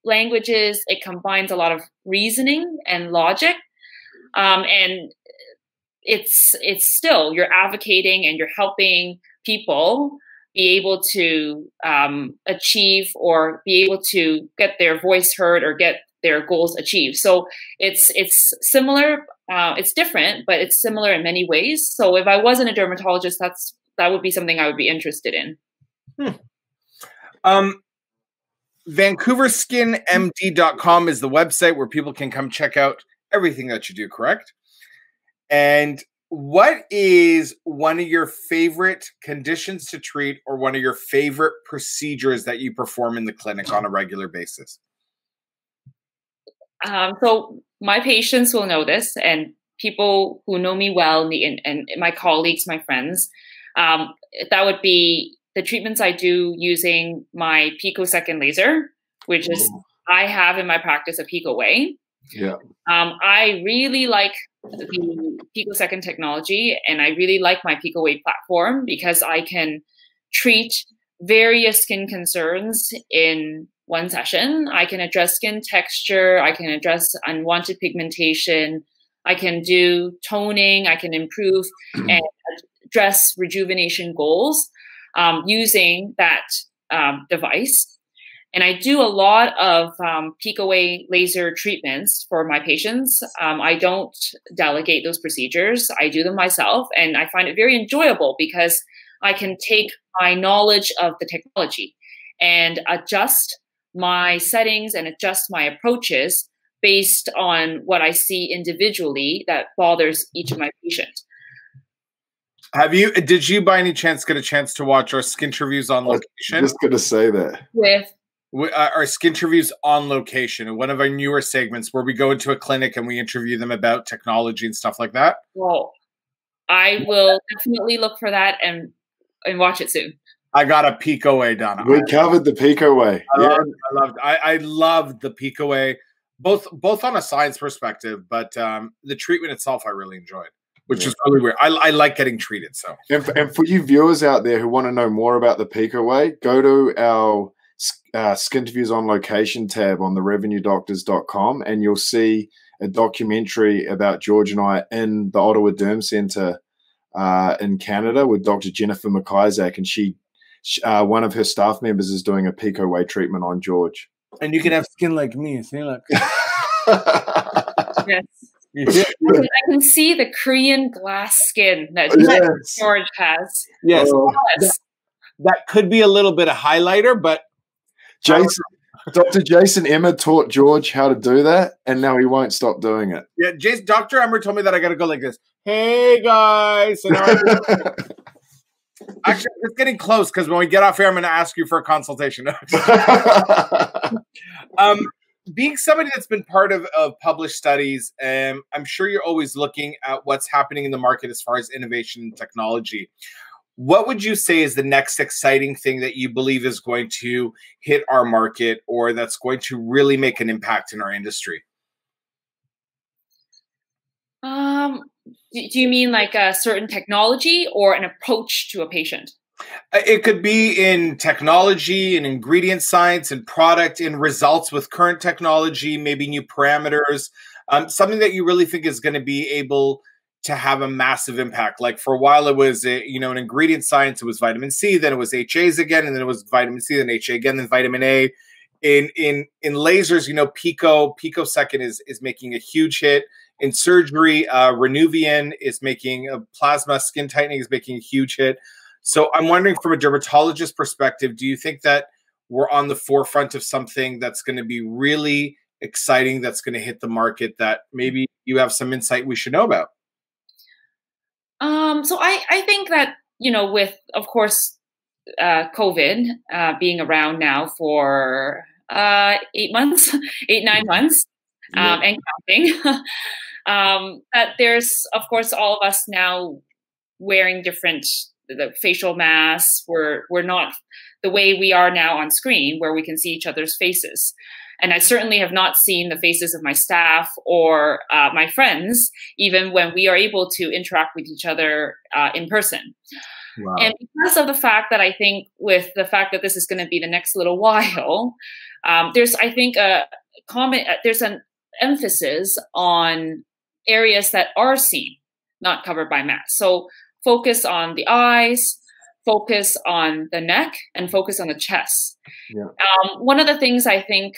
languages, it combines a lot of reasoning and logic, and it's still, you're advocating and you're helping people be able to achieve or be able to get their voice heard or get their goals achieved. So it's similar, it's different, but it's similar in many ways. So if I wasn't a dermatologist, that would be something I would be interested in. VancouverSkinMD.com is the website where people can come check out everything that you do, correct? And what is one of your favorite conditions to treat or one of your favorite procedures that you perform in the clinic on a regular basis? So my patients will know this, and people who know me well, and my colleagues, my friends, that would be the treatments I do using my picosecond laser, which is, I have in my practice a picoway. Yeah. I really like the picosecond technology, and I really like my picoway platform because I can treat various skin concerns in one session. I can address skin texture. I can address unwanted pigmentation. I can do toning. I can improve and address rejuvenation goals using that device. And I do a lot of peak away laser treatments for my patients. I don't delegate those procedures. I do them myself, and I find it very enjoyable because I can take my knowledge of the technology and adjust my settings and adjust my approaches based on what I see individually that bothers each of my patients. Did you by any chance get a chance to watch our Skinterviews on location? I was just going to say that. With our Skinterviews on location, one of our newer segments where we go into a clinic and we interview them about technology and stuff like that. Well, I will definitely look for that and watch it soon. I got a peak away done. We covered the peak away. I loved the peak away, both on a science perspective, but the treatment itself I really enjoyed, which is really weird. I like getting treated. So, and for you viewers out there who want to know more about the peak away, go to our Skinterviews on location tab on the revenuedoctors.com, and you'll see a documentary about George and I in the Ottawa Derm Centre in Canada with Dr. Jennifer McIsaac, and she one of her staff members is doing a peak away treatment on George. And you can have skin like me. See, look. Yes. I can see the Korean glass skin that George has. Yes. That could be a little bit of highlighter, but Dr. Jason Emmer taught George how to do that, and now he won't stop doing it. Yeah, Dr. Emmer told me that I got to go like this. Hey, guys. So now actually, it's getting close because when we get off here, I'm going to ask you for a consultation. Being somebody that's been part of published studies, I'm sure you're always looking at what's happening in the market as far as innovation and technology. What would you say is the next exciting thing that you believe is going to hit our market or that's going to really make an impact in our industry? Do you mean like a certain technology or an approach to a patient? It could be in technology, in ingredient science, in product, in results with current technology, maybe new parameters, something that you really think is going to be able to have a massive impact. Like for a while, it was, in ingredient science, it was vitamin C, then it was HAs again, and then it was vitamin C, then HA again, then vitamin A. In lasers, picosecond is making a huge hit. In surgery, Renuvian is making a plasma skin tightening is making a huge hit. So I'm wondering, from a dermatologist perspective, do you think that we're on the forefront of something that's going to be really exciting, that's going to hit the market, that maybe you have some insight we should know about? So I think that, with, of course, COVID being around now for 8 months, 9 months, and counting, that there's, of course, all of us now wearing different the facial masks. We're not the way we are now on screen, where we can see each other's faces. And I certainly have not seen the faces of my staff or my friends, even when we are able to interact with each other in person. Wow. And because of the fact that I think with the fact that this is going to be the next little while, there's, I think, there's an emphasis on areas that are seen, not covered by masks. So focus on the eyes, focus on the neck, and focus on the chest. Yeah. One of the things I think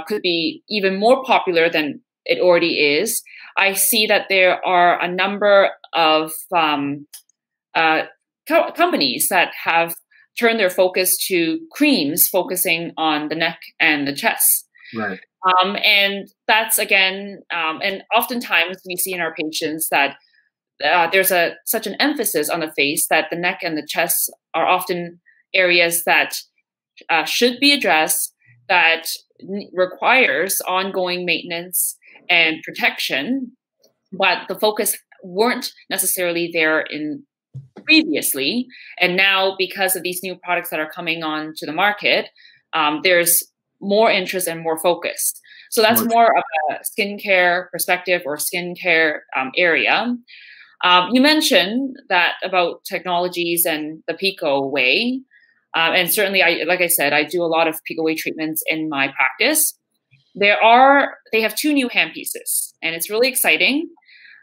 could be even more popular than it already is, I see that there are a number of companies that have turned their focus to creams focusing on the neck and the chest. Right. And that's, again, and oftentimes we see in our patients that there's such an emphasis on the face that the neck and the chest are often areas that should be addressed, that requires ongoing maintenance and protection, but the focus weren't necessarily there in previously. And now, because of these new products that are coming on to the market, there's more interest and more focus. So that's more of a skincare perspective or skincare area. You mentioned that about technologies and the Pico way. And certainly, like I said, I do a lot of peak away treatments in my practice. They have 2 new handpieces, and it's really exciting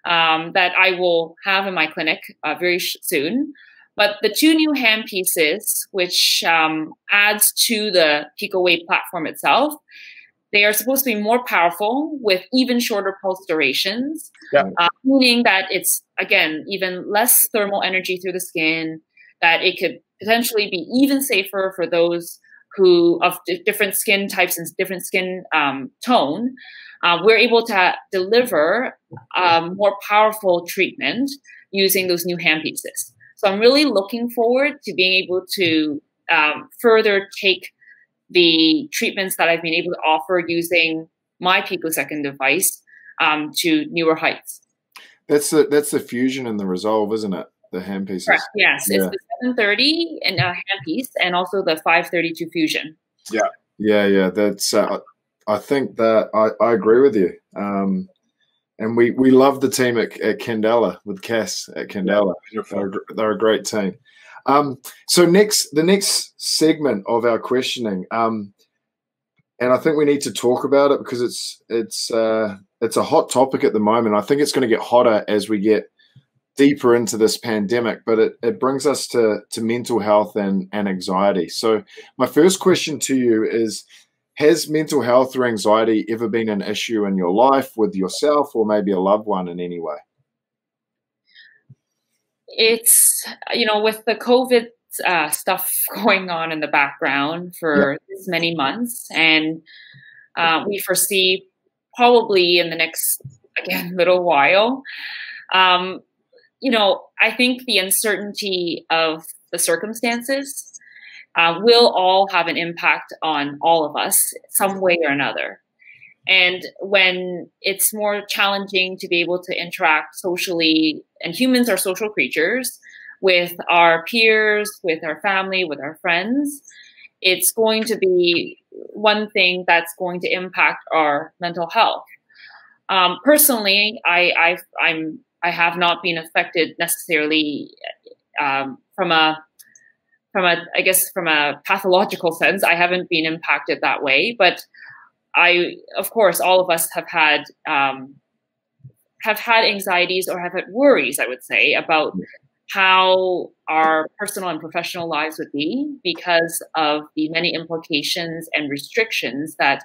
that I will have in my clinic very soon. But the 2 new handpieces, which adds to the peak away platform itself, they are supposed to be more powerful with even shorter pulse durations, meaning that it's, again, even less thermal energy through the skin, that it could potentially be even safer for those who of different skin types and different skin tone. We're able to deliver more powerful treatment using those new handpieces. So I'm really looking forward to being able to further take the treatments that I've been able to offer using my picosecond device to newer heights. That's the fusion and the resolve, isn't it? The handpieces. Correct. Yes, it's the 730 and handpiece, and also the 532 fusion. Yeah. That's. I think that I agree with you. And we love the team at Candela with Cass at Candela. They're a great team. So the next segment of our questioning, and I think we need to talk about it because it's a hot topic at the moment. I think it's going to get hotter as we get deeper into this pandemic, but it brings us to mental health and anxiety. So my first question to you is, has mental health or anxiety ever been an issue in your life with yourself or maybe a loved one in any way? It's, with the COVID stuff going on in the background for this many months, and we foresee probably in the next, again, little while, I think the uncertainty of the circumstances will all have an impact on all of us some way or another. And when it's more challenging to be able to interact socially, and humans are social creatures, with our peers, with our family, with our friends, it's going to be one thing that's going to impact our mental health. Personally, I have not been affected necessarily from a pathological sense. I haven't been impacted that way, but of course, all of us have had anxieties or have had worries, I would say, about how our personal and professional lives would be because of the many implications and restrictions that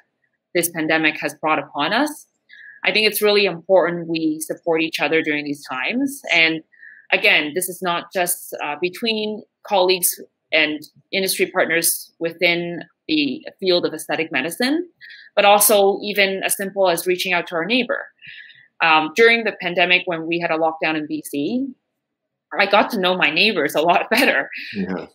this pandemic has brought upon us. I think it's really important we support each other during these times. And again, this is not just between colleagues and industry partners within the field of aesthetic medicine, but also even as simple as reaching out to our neighbor. During the pandemic, when we had a lockdown in BC, I got to know my neighbors a lot better because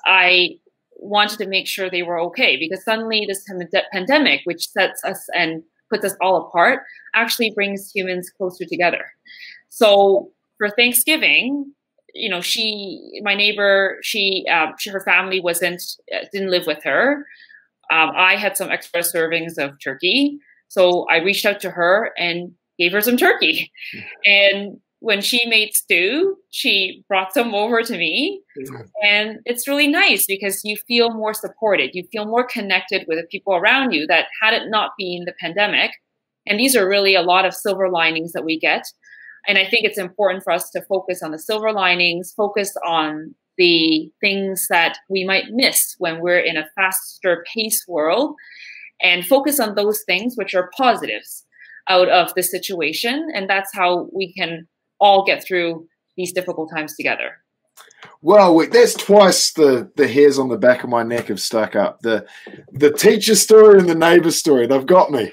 I wanted to make sure they were okay, because suddenly this pandemic, which sets us and puts us all apart, actually brings humans closer together. So for Thanksgiving, my neighbor, her family didn't live with her. I had some extra servings of turkey, so I reached out to her and gave her some turkey. And when she made stew, she brought some over to me. And it's really nice because you feel more supported. You feel more connected with the people around you that had it not been the pandemic. And these are really a lot of silver linings that we get. And I think it's important for us to focus on the silver linings, focus on the things that we might miss when we're in a faster paced world, and focus on those things which are positives out of the situation. And that's how we can all get through these difficult times together. Well, that's twice the hairs on the back of my neck have stuck up. The teacher story and the neighbor story. They got me.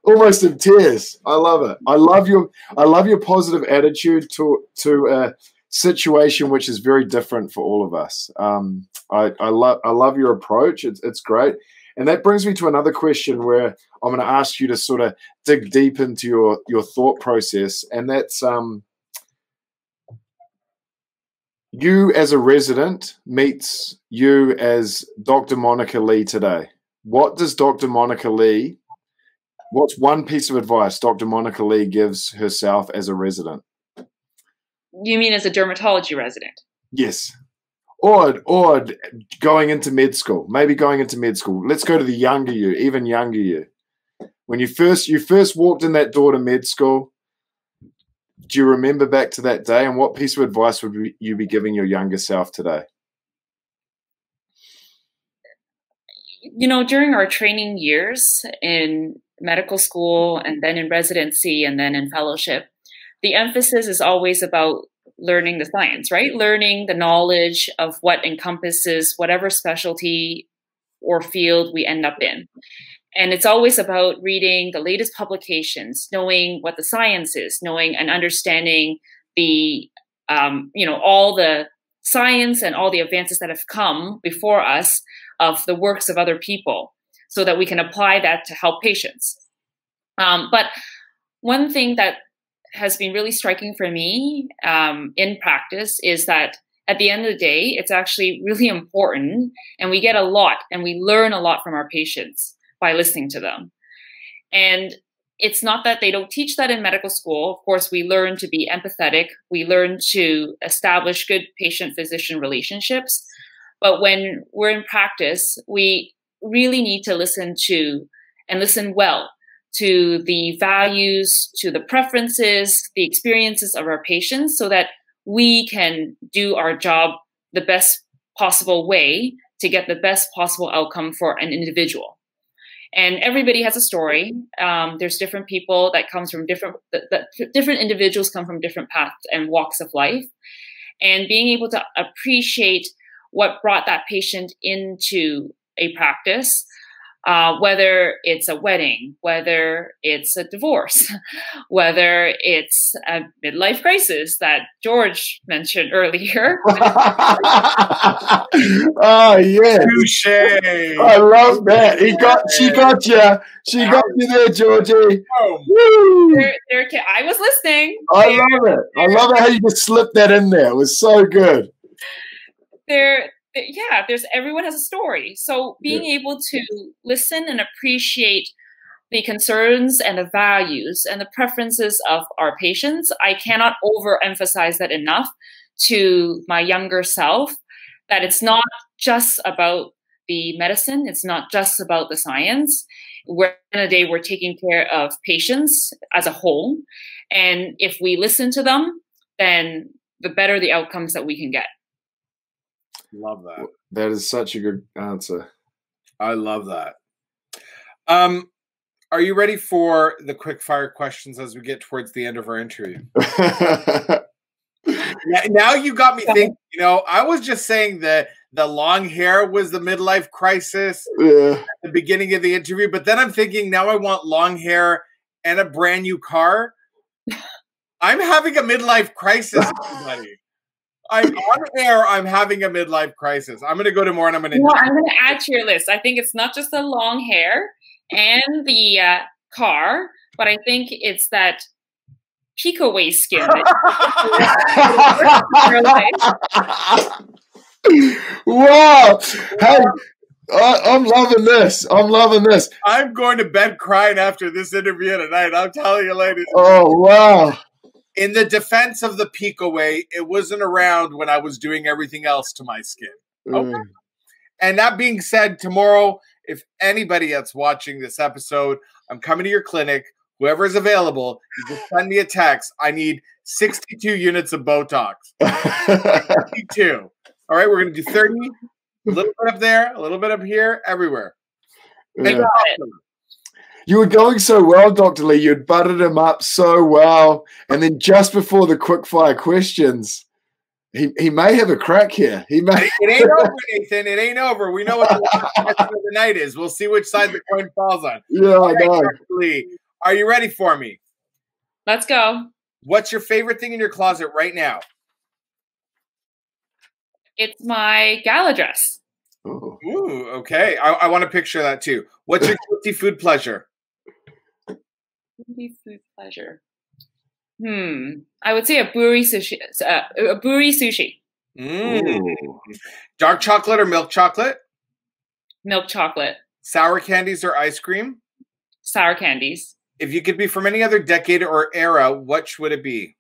Almost in tears. I love it. I love your positive attitude to a situation which is very different for all of us. I love your approach. It's great. And that brings me to another question where I'm going to ask you to sort of dig deep into your thought process. And that's you as a resident meets you as Dr. Monica Lee today. What does Dr. Monica Lee, what's one piece of advice Dr. Monica Lee gives herself as a resident? You mean as a dermatology resident? Yes. or going into med school, maybe going into med school. Let's go to the younger you, even younger you. When you first walked in that door to med school, do you remember back to that day, and what piece of advice would you be giving your younger self today? You know, during our training years in medical school and then in residency and then in fellowship, the emphasis is always about learning the science, right? Learning the knowledge of what encompasses whatever specialty or field we end up in. And it's always about reading the latest publications, knowing what the science is, knowing and understanding the, all the science and all the advances that have come before us of the works of other people so that we can apply that to help patients. But one thing that has been really striking for me in practice is that at the end of the day, it's actually really important, and we get a lot and we learn a lot from our patients by listening to them. And it's not that they don't teach that in medical school. Of course, we learn to be empathetic. We learn to establish good patient-physician relationships. But when we're in practice, we really need to listen to and listen well to the values, to the preferences, the experiences of our patients so that we can do our job the best possible way to get the best possible outcome for an individual. And everybody has a story. There's different people that comes from different individuals come from different paths and walks of life. And being able to appreciate what brought that patient into a practice, whether it's a wedding, whether it's a divorce, whether it's a midlife crisis that George mentioned earlier. Oh, yeah. Touche. I love that. She got you. She got you there, Georgie. Woo. I was listening. I love it. I love it how you just slipped that in there. It was so good. Everyone has a story. So being able to listen and appreciate the concerns and the values and the preferences of our patients, I cannot overemphasize that enough to my younger self, that it's not just about the medicine. It's not just about the science. At the end of the day, we're taking care of patients as a whole. And if we listen to them, then the better the outcomes that we can get. Love that. That is such a good answer. I love that. Are you ready for the quick fire questions as we get towards the end of our interview? Now you got me thinking. You know, I was just saying that the long hair was the midlife crisis at the beginning of the interview, but then I'm thinking now I want long hair and a brand new car. I'm having a midlife crisis, everybody. I'm on air. I'm having a midlife crisis. I'm going to go to more, and I'm going to add to your list. I think it's not just the long hair and the car, but I think it's that pico-way skin. Wow! Hey, I'm loving this. I'm loving this. I'm going to bed crying after this interview tonight. I'm telling you, ladies. Oh wow! In the defense of the pico-way, it wasn't around when I was doing everything else to my skin. Okay. And that being said, tomorrow, if anybody that's watching this episode, I'm coming to your clinic. Whoever is available, you just send me a text. I need 62 units of Botox. 62. All right, we're going to do 30. A little bit up there, a little bit up here, everywhere. Yeah. You were going so well, Dr. Lee. You'd buttered him up so well. And then just before the quickfire questions, he may have a crack here. He may. It ain't over, Nathan. It ain't over. We know what the question of the night is. We'll see which side the coin falls on. Yeah, I know. Dr. Lee, are you ready for me? Let's go. What's your favorite thing in your closet right now? It's my gala dress. Ooh, okay. I want to picture that too. What's your guilty food pleasure? Food pleasure. I would say a buri sushi. Dark chocolate or milk chocolate? Milk chocolate. Sour candies or ice cream? Sour candies. If you could be from any other decade or era, which would it be?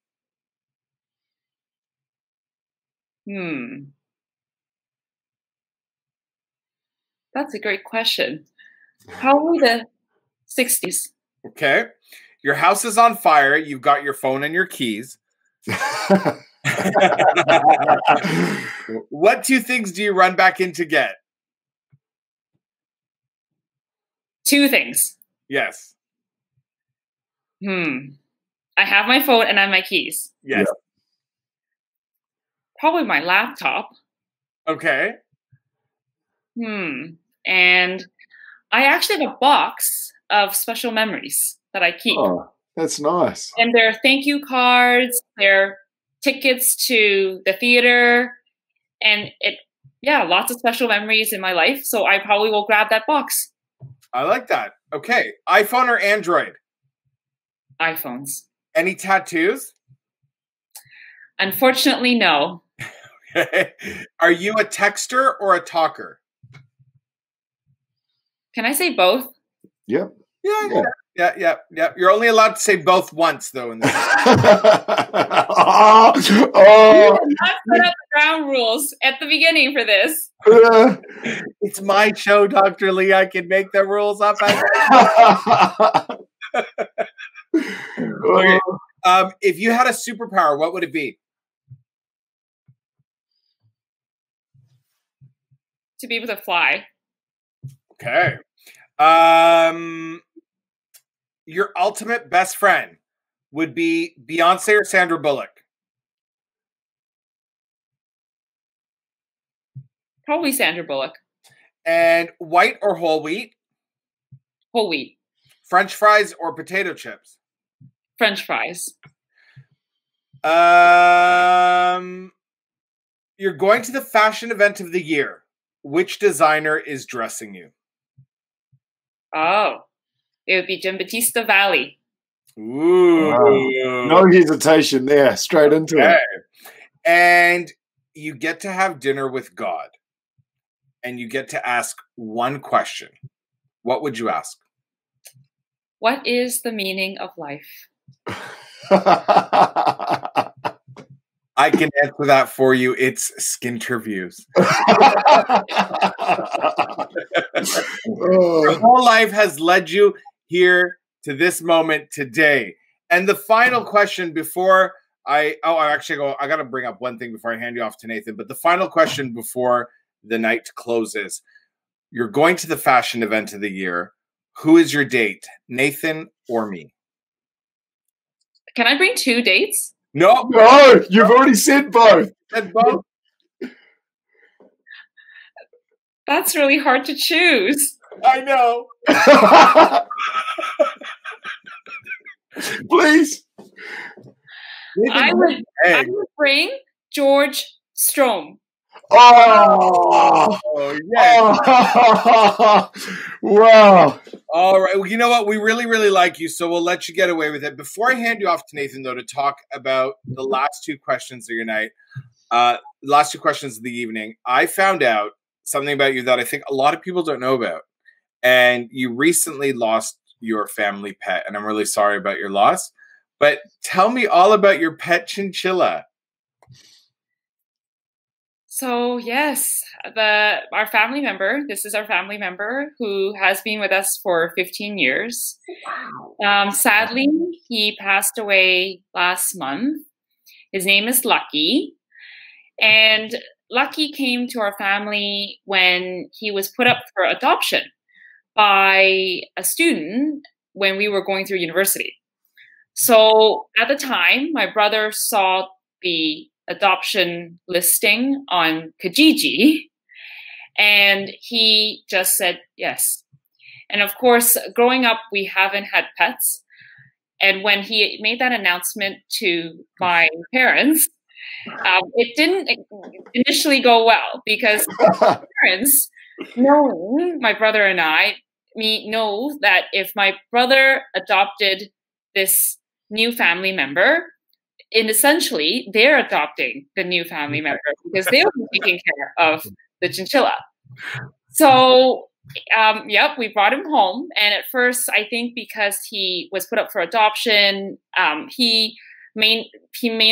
That's a great question. Probably the 60s. Okay. Your house is on fire. You've got your phone and your keys. What two things do you run back in to get? Two things. Yes. I have my phone and I have my keys. Yes. Yeah. Probably my laptop. Okay. And I actually have a box of special memories that I keep. Oh, that's nice. And there are thank you cards, there are tickets to the theater, and lots of special memories in my life. So I probably will grab that box. I like that. Okay. iPhone or Android? iPhones. Any tattoos? Unfortunately, no. Okay. Are you a texter or a talker? Can I say both? Yep. Yeah. You're only allowed to say both once, though. In this. Oh. Let's put up the ground rules at the beginning for this. It's my show, Dr. Lee. I can make the rules up. Okay. If you had a superpower, what would it be? To be able to fly. Okay. Your ultimate best friend would be Beyonce or Sandra Bullock? Probably Sandra Bullock. And white or whole wheat? Whole wheat. French fries or potato chips? French fries. You're going to the fashion event of the year. Which designer is dressing you? Oh, it would be Giambattista Valli. Ooh. No hesitation there. Straight into it. And you get to have dinner with God. And you get to ask one question. What would you ask? What is the meaning of life? I can answer that for you. It's Skinterviews. Your whole life has led you here to this moment today. And the final question before I got to bring up one thing before I hand you off to Nathan. But the final question before the night closes. You're going to the fashion event of the year. Who is your date, Nathan or me? Can I bring two dates? No, you've already said both. Said both. That's really hard to choose. I know. Please. I would bring George Strom. Oh, yeah. Wow. All right. Well, you know what? We really, really like you, so we'll let you get away with it. Before I hand you off to Nathan, though, to talk about the last two questions of your night, last two questions of the evening, I found out something about you that I think a lot of people don't know about. And you recently lost your family pet, and I'm really sorry about your loss. But tell me all about your pet chinchilla. So yes, our family member, this is our family member who has been with us for 15 years. Wow. Sadly, he passed away last month. His name is Lucky. And Lucky came to our family when he was put up for adoption by a student when we were going through university. So at the time, my brother saw the adoption listing on Kijiji, and he just said yes. And of course, growing up, we haven't had pets. And when he made that announcement to my parents, it didn't initially go well because my parents, knowing my brother and I, know that if my brother adopted this new family member, and essentially, they're adopting the new family member because they will be taking care of the chinchilla. So, we brought him home. And at first, I think because he was put up for adoption, he may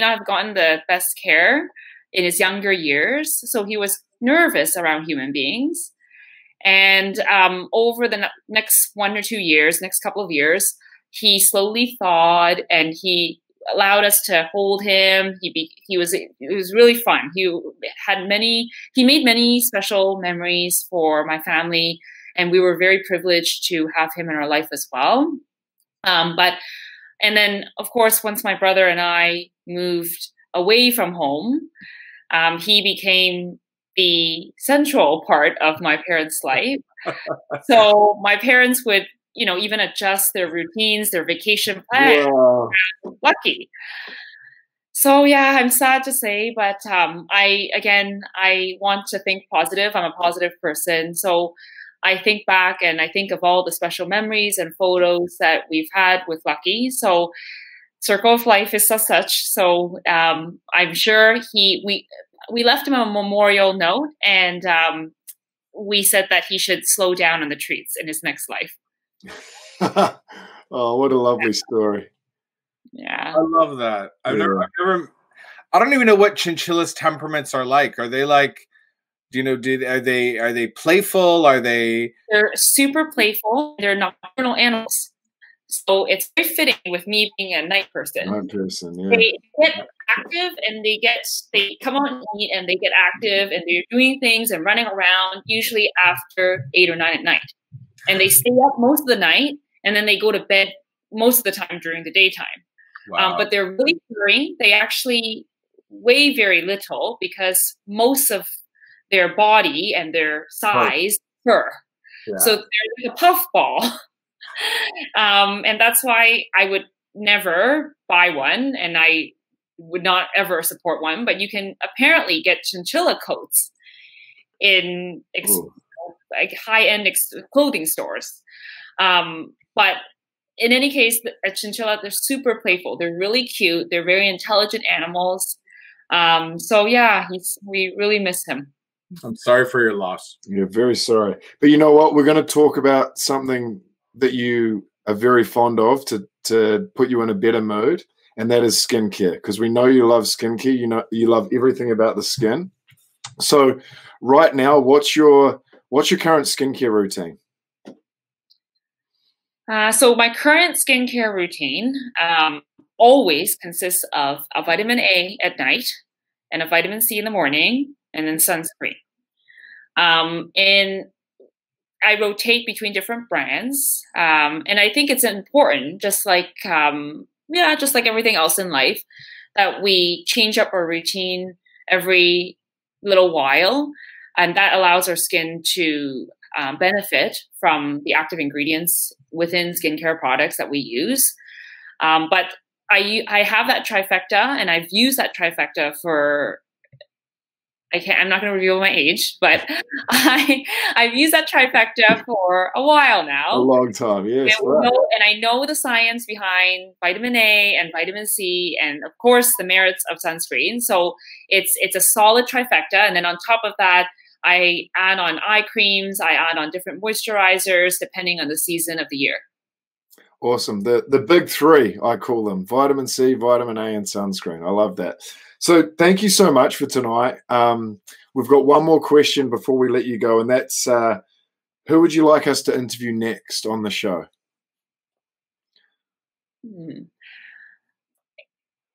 not have gotten the best care in his younger years. So he was nervous around human beings. And over the next 1 or 2 years, next couple of years, he slowly thawed, and he allowed us to hold him. It was really fun. He made many special memories for my family, and we were very privileged to have him in our life as well. And then, of course, once my brother and I moved away from home, he became the central part of my parents' life. So my parents would, even adjust their routines, their vacation plans. Wow. Lucky. So yeah, I'm sad to say, but I want to think positive. I'm a positive person. So I think back and I think of all the special memories and photos that we've had with Lucky. So circle of life is as such. So I'm sure we left him a memorial note, and we said that he should slow down on the treats in his next life. Oh, what a lovely story. Yeah. I love that. I don't even know what chinchillas' temperaments are like. Are they like, are they playful? They're super playful. They're nocturnal animals. So it's very fitting with me being a night person. Yeah. They get active, and they come out and eat, and they get active, and they're doing things and running around, usually after 8 or 9 at night. And they stay up most of the night, and then they go to bed most of the time during the daytime. Wow. But they're really furry. They actually weigh very little because most of their body and their size fur. Yeah. So they're like a puffball. And that's why I would never buy one, and I would not ever support one. But you can apparently get chinchilla coats in like high-end clothing stores. But in any case, a chinchilla, they're super playful. They're really cute. They're very intelligent animals. So yeah, we really miss him. I'm sorry for your loss. Yeah, very sorry. But you know what? We're going to talk about something that you are very fond of to put you in a better mood, and that is skincare, because we know you love skincare. You love everything about the skin. So right now, what's your current skincare routine? So my current skincare routine always consists of a vitamin A at night and a vitamin C in the morning, and then sunscreen. And I rotate between different brands, and I think it's important, just like everything else in life, that we change up our routine every little while, and that allows our skin to benefit from the active ingredients within skincare products that we use. But I have that trifecta, and I've used that trifecta for, I'm not going to reveal my age, but I've used that trifecta for a while now. A long time, yes. And I know the science behind vitamin A and vitamin C, and of course the merits of sunscreen. So it's a solid trifecta. And then on top of that, I add on eye creams, I add on different moisturizers depending on the season of the year. Awesome. The big three, I call them: vitamin C, vitamin A, and sunscreen. I love that. So thank you so much for tonight. We've got one more question before we let you go, and that's who would you like us to interview next on the show?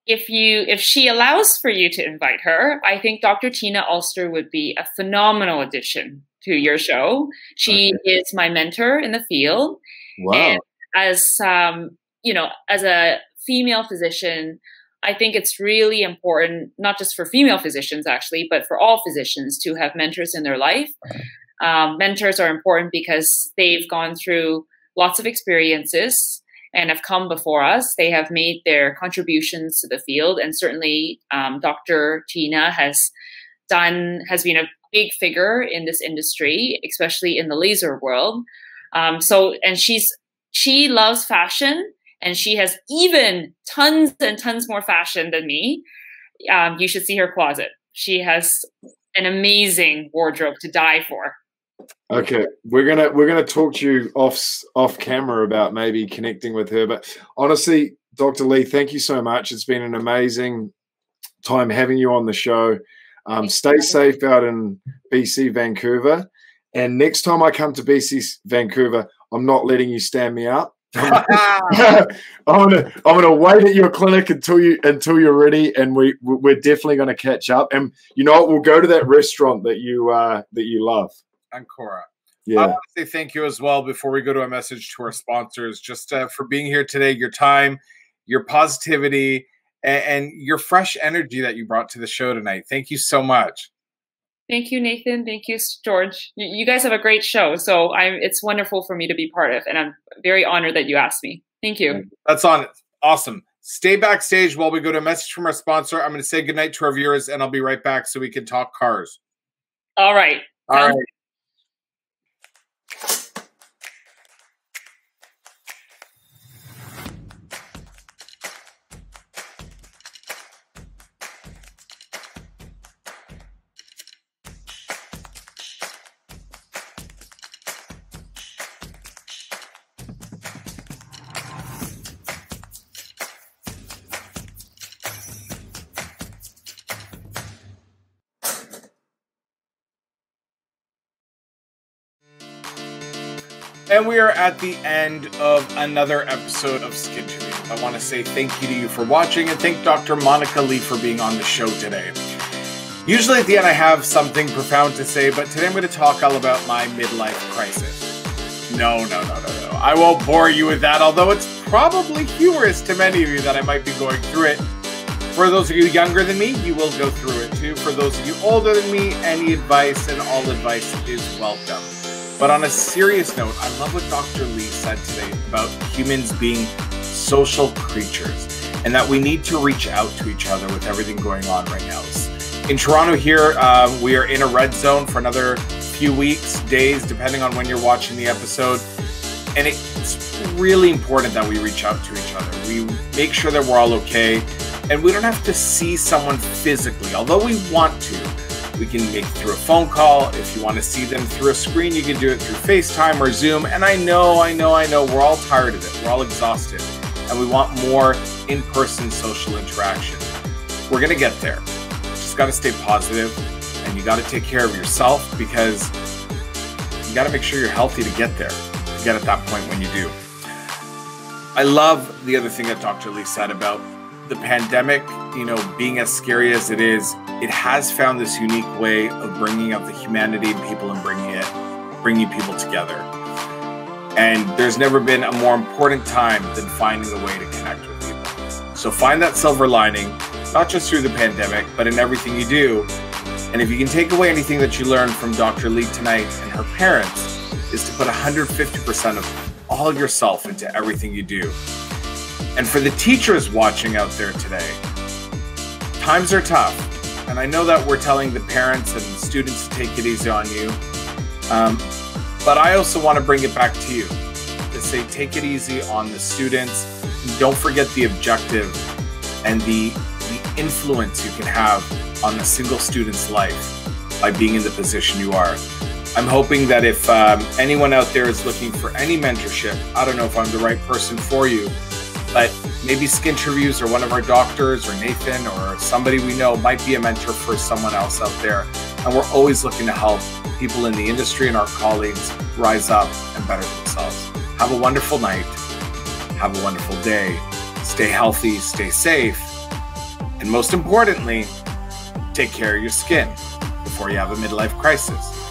If she allows for you to invite her, I think Dr. Tina Ulster would be a phenomenal addition to your show. She is my mentor in the field. Wow. And as as a female physician, I think it's really important, not just for female physicians actually, but for all physicians to have mentors in their life. Mentors are important because they've gone through lots of experiences and have come before us. They have made their contributions to the field, and certainly Dr. Tina has been a big figure in this industry, especially in the laser world. And she loves fashion, and she has even tons and tons more fashion than me. You should see her closet. She has an amazing wardrobe to die for. Okay, we're gonna talk to you off camera about maybe connecting with her. But honestly, Dr. Lee, thank you so much. It's been an amazing time having you on the show. Stay safe out in BC, Vancouver, And next time I come to BC Vancouver, I'm not letting you stand me up. I'm gonna wait at your clinic until you're ready, and we're definitely gonna catch up. And you know what? We'll go to that restaurant that you love. Ancora. Yeah. I want to say thank you as well before we go to a message to our sponsors, just for being here today, your time, your positivity, and your fresh energy that you brought to the show tonight. Thank you so much. Thank you, Nathan. Thank you, George. You guys have a great show, so it's wonderful for me to be part of, and I'm very honored that you asked me. Thank you. That's on it. Awesome. Stay backstage while we go to a message from our sponsor. I'm going to say goodnight to our viewers, and I'll be right back so we can talk cars. All right. All right. And we are at the end of another episode of Skinterviews. I want to say thank you to you for watching, and thank Dr. Monica Lee for being on the show today. Usually at the end I have something profound to say, but today I'm going to talk all about my midlife crisis. No. I won't bore you with that, although it's probably humorous to many of you that I might be going through it. For those of you younger than me, you will go through it too. For those of you older than me, any advice and all advice is welcome. But on a serious note, I love what Dr. Lee said today about humans being social creatures and that we need to reach out to each other with everything going on right now. In Toronto here, we are in a red zone for another few weeks, days, depending on when you're watching the episode. And it's really important that we reach out to each other. We make sure that we're all okay, and we don't have to see someone physically, although we want to. We can make it through a phone call. If you want to see them through a screen, you can do it through FaceTime or Zoom. And I know, we're all tired of it. We're all exhausted. And we want more in-person social interaction. We're going to get there. Just got to stay positive, and you got to take care of yourself, because you got to make sure you're healthy to get there, to get at that point when you do. I love the other thing that Dr. Lee said about the pandemic, being as scary as it is. It has found this unique way of bringing out the humanity in people and bringing people together. And there's never been a more important time than finding a way to connect with people. So find that silver lining, not just through the pandemic, but in everything you do. And if you can take away anything that you learned from Dr. Lee tonight and her parents, is to put 150% of all of yourself into everything you do. And for the teachers watching out there today, times are tough. And I know that we're telling the parents and the students to take it easy on you. But I also want to bring it back to you to say, take it easy on the students. Don't forget the objective and the influence you can have on a single student's life by being in the position you are. I'm hoping that if anyone out there is looking for any mentorship, I don't know if I'm the right person for you, but maybe Skinterviews or one of our doctors or Nathan or somebody we know might be a mentor for someone else out there. And we're always looking to help people in the industry and our colleagues rise up and better themselves. Have a wonderful night. Have a wonderful day. Stay healthy, stay safe. And most importantly, take care of your skin before you have a midlife crisis.